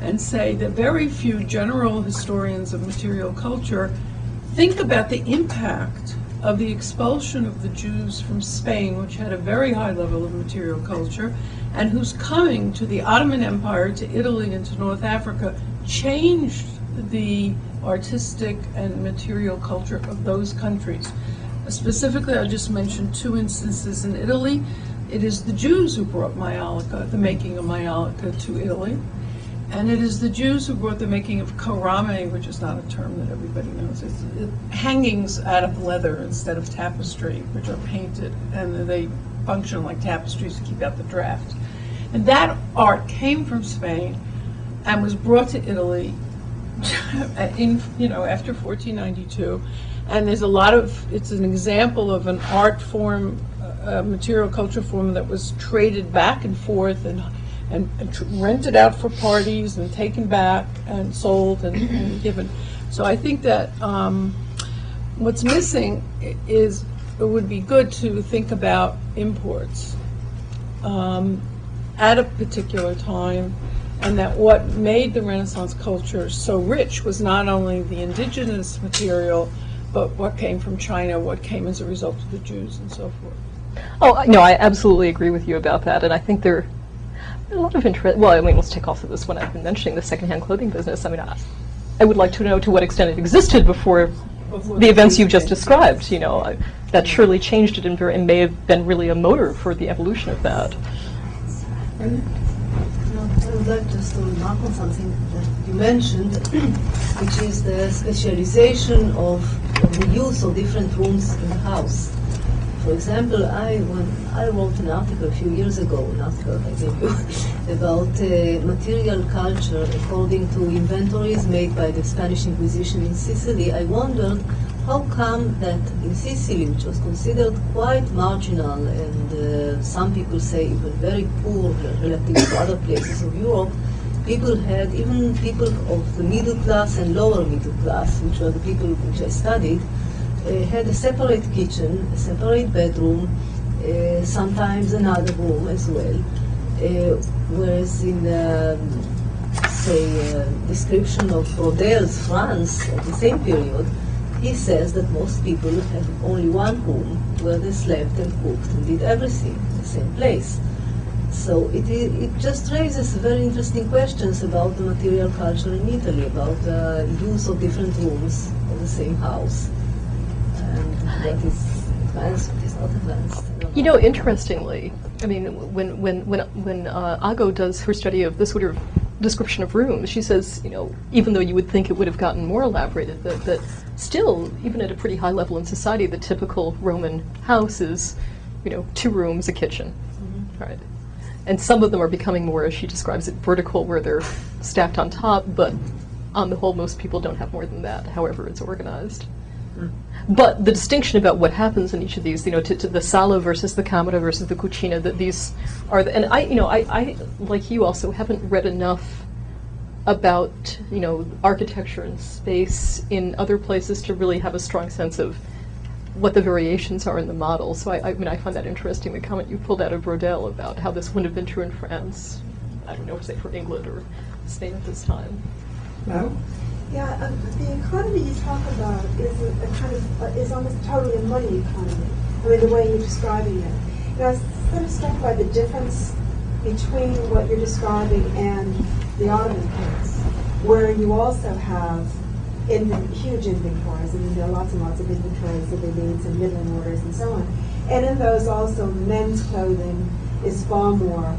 and say that very few general historians of material culture think about the impact of the expulsion of the Jews from Spain, which had a very high level of material culture, and whose coming to the Ottoman Empire, to Italy, and to North Africa changed the artistic and material culture of those countries. Specifically, I'll just mention 2 instances in Italy. it is the Jews who brought maiolica, the making of maiolica, to Italy. And it is the Jews who brought the making of karame, which is not a term that everybody knows. It's hangings out of leather instead of tapestry, which are painted, and they function like tapestries to keep out the draft. And that art came from Spain and was brought to Italy after 1492. And there's a lot of, it's an example of an art form, a material culture form that was traded back and forth and rented out for parties and taken back and sold and given. So I think that what's missing is, it would be good to think about imports at a particular time, and that what made the Renaissance culture so rich was not only the indigenous material, but what came from China, what came as a result of the Jews, and so forth. Oh, no, I absolutely agree with you about that, and I think there are a lot of interest. Well, I mean, let's take also this one I've been mentioning, the secondhand clothing business. I mean, I would like to know to what extent it existed before the events you've just described. That surely changed it and may have been really a motor for the evolution of that. I would like just to remark on something that you mentioned, which is the specialization of the use of different rooms in the house. For example, I wrote an article a few years ago, about material culture according to inventories made by the Spanish Inquisition in Sicily. I wondered how come that in Sicily, which was considered quite marginal and some people say even very poor relative to other places of Europe, even people of the middle class and lower middle class, which were the people which I studied, had a separate kitchen, a separate bedroom, sometimes another room as well. Whereas in the, description of Rodin's France at the same period, he says that most people had only one room where they slept and cooked and did everything in the same place. So it just raises very interesting questions about the material culture in Italy, about the use of different rooms of the same house. And what is advanced, what is not advanced. Interestingly, I mean, when Ago does her study of this sort of description of rooms, she says, even though you would think it would have gotten more elaborated, that still, even at a pretty high level in society, the typical Roman house is, 2 rooms, a kitchen, right? And some of them are becoming more, as she describes it, vertical, where they're stacked on top, but on the whole, most people don't have more than that, however it's organized. But the distinction about what happens in each of these, to the sala versus the camera versus the cucina, that these are, and I, like you also, haven't read enough about, architecture and space in other places to really have a strong sense of what the variations are in the model. So I find that interesting, the comment you pulled out of Brodel about how this wouldn't have been true in France, I don't know, say for England or Spain at this time. No? Yeah, the economy you talk about is a kind of is almost totally a money economy. I mean, the way you're describing it. I was sort of struck by the difference between what you're describing and the Ottoman case, where you also have huge inventories. I mean, there are lots and lots of inventories of elites and middling orders and so on. And in those also, men's clothing is far more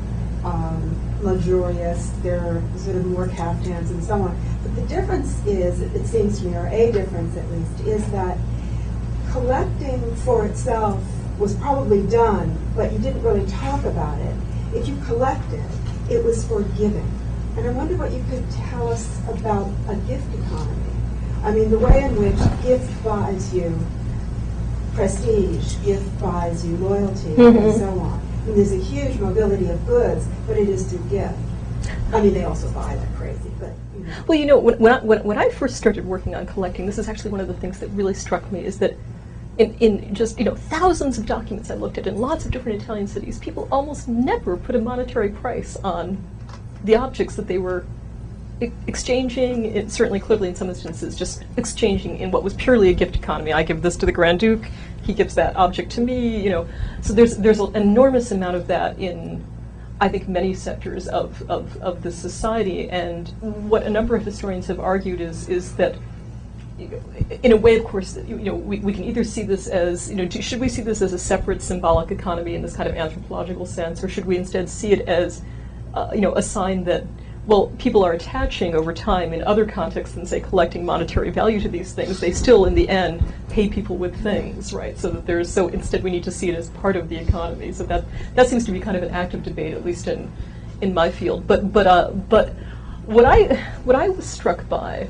luxurious. There are sort of more caftans and so on. But the difference is, it seems to me, or a difference at least, is that collecting for itself was probably done, but you didn't really talk about it. If you collected, it was for giving. And I wonder what you could tell us about a gift economy. I mean, the way in which gift buys you prestige, gift buys you loyalty, and so on. I mean, there's a huge mobility of goods, but it is through gift. I mean, they also buy like crazy, but. Well, when I first started working on collecting, this is actually one of the things that really struck me, is that in just thousands of documents I looked at in lots of different Italian cities, people almost never put a monetary price on the objects that they were exchanging. Certainly, clearly in some instances, just exchanging in what was purely a gift economy. I give this to the Grand Duke, he gives that object to me. So there's an enormous amount of that in, I think, many sectors of the society. And what a number of historians have argued is that in a way, of course, we can either see this as, should we see this as a separate symbolic economy in this kind of anthropological sense, or should we instead see it as, a sign that, well, people are attaching over time in other contexts than, say, collecting monetary value to these things. They still, in the end, pay people with things, right? So instead we need to see it as part of the economy. So that seems to be kind of an active debate, at least in my field. But what I was struck by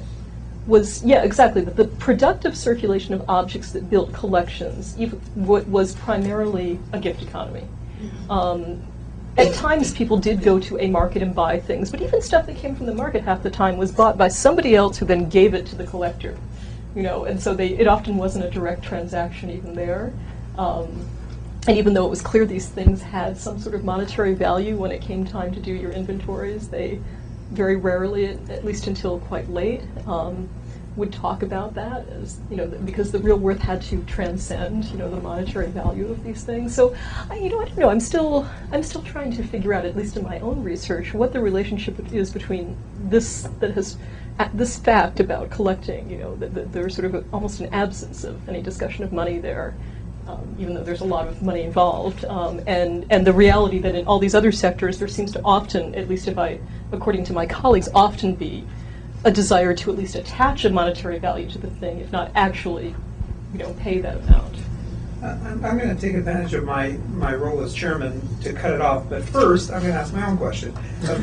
was, exactly, that the productive circulation of objects that built collections was primarily a gift economy. At times, people did go to a market and buy things, but even stuff that came from the market half the time was bought by somebody else who then gave it to the collector, and so it often wasn't a direct transaction even there. And even though it was clear these things had some sort of monetary value when it came time to do your inventories, they very rarely, at least until quite late, would talk about that as, because the real worth had to transcend, the monetary value of these things. So, I don't know. I'm still trying to figure out, at least in my own research, what the relationship is between this fact about collecting. There's sort of almost an absence of any discussion of money there, even though there's a lot of money involved, and the reality that in all these other sectors there seems to often, at least according to my colleagues, often be a desire to at least attach a monetary value to the thing, if not actually, pay that amount. I'm going to take advantage of my role as chairman to cut it off, but first I'm going to ask my own question. A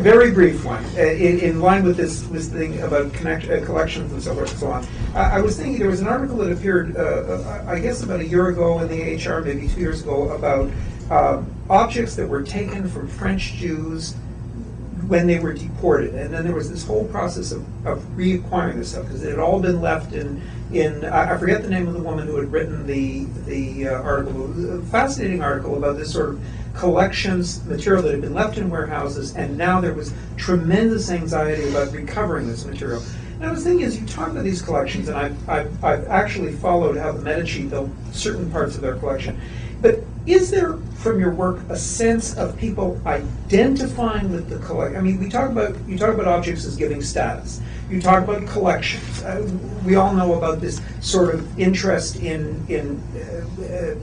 very brief one, in line with this thing about collections and so forth and so on. I was thinking there was an article that appeared, I guess about a year ago in the AHR, maybe 2 years ago, about objects that were taken from French Jews when they were deported, and then there was this whole process of reacquiring this stuff because it had all been left in I forget the name of the woman who had written the article. It was a fascinating article about this sort of collections material that had been left in warehouses, and now there was tremendous anxiety about recovering this material. And I was thinking, as you talk about these collections, and I've actually followed how the Medici built certain parts of their collection, but is there, from your work, a sense of people identifying with the collection? I mean, you talk about objects as giving status. You talk about collections. We all know about this sort of interest in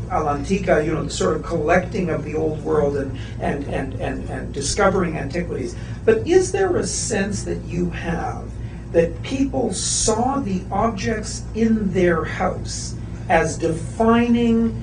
all'antica, the sort of collecting of the old world and discovering antiquities. But is there a sense that you have that people saw the objects in their house as defining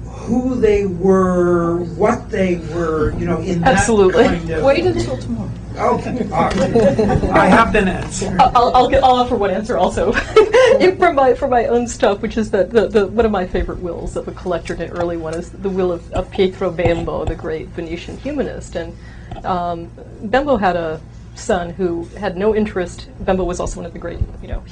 who they were, what they were, in that Absolutely. kind of... Wait until tomorrow. Okay. I have been answered. I'll offer one answer also for my own stuff, which is that the one of my favorite wills of a collector, an early one, is the will of Pietro Bembo, the great Venetian humanist. And Bembo had a son who had no interest. Bembo was also one of the great,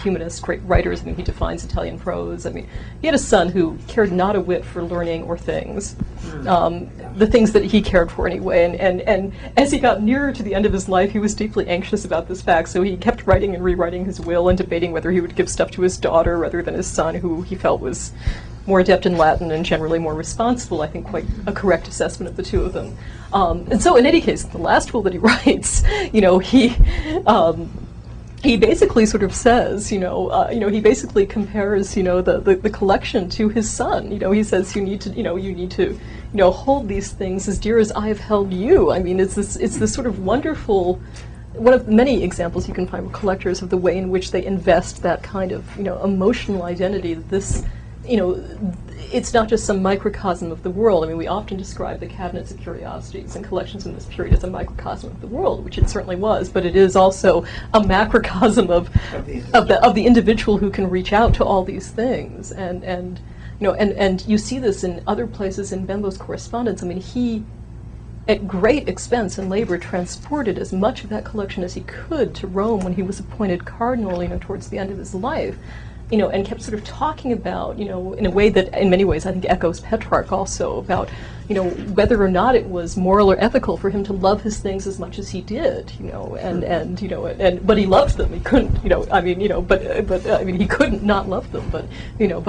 humanists, great writers. I mean, he defines Italian prose. I mean, he had a son who cared not a whit for learning or things, the things that he cared for anyway. And as he got nearer to the end of his life, he was deeply anxious about this fact. So he kept writing and rewriting his will and debating whether he would give stuff to his daughter rather than his son, who he felt was more adept in Latin and generally more responsible. I think quite a correct assessment of the two of them. And so in any case, the last will that he writes, he basically sort of says, he basically compares, the collection to his son. He says you need to hold these things as dear as I have held you. I mean, it's this sort of wonderful, one of many examples you can find with collectors of the way in which they invest that kind of, emotional identity. This, it's not just some microcosm of the world. I mean, we often describe the cabinets of curiosities and collections in this period as a microcosm of the world, which it certainly was, but it is also a macrocosm of the individual who can reach out to all these things. And you see this in other places in Bembo's correspondence. I mean, he, at great expense and labor, transported as much of that collection as he could to Rome when he was appointed cardinal, towards the end of his life. And kept sort of talking about, in a way that in many ways I think echoes Petrarch also, about, whether or not it was moral or ethical for him to love his things as much as he did, but he loved them. He couldn't, he couldn't not love them, but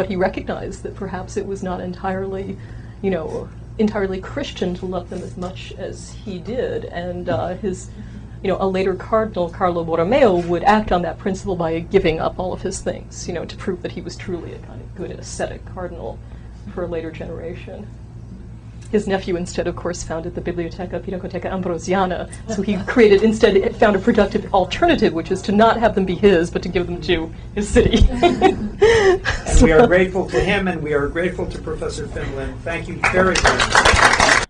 he recognized that perhaps it was not entirely, entirely Christian to love them as much as he did, and his a later cardinal, Carlo Borromeo, would act on that principle by giving up all of his things, to prove that he was truly a kind of good ascetic cardinal for a later generation. His nephew instead, of course, founded the Biblioteca Pinacoteca Ambrosiana, so he found a productive alternative, which is to not have them be his, but to give them to his city. And we are grateful to him, and we are grateful to Professor Findlen. Thank you very much.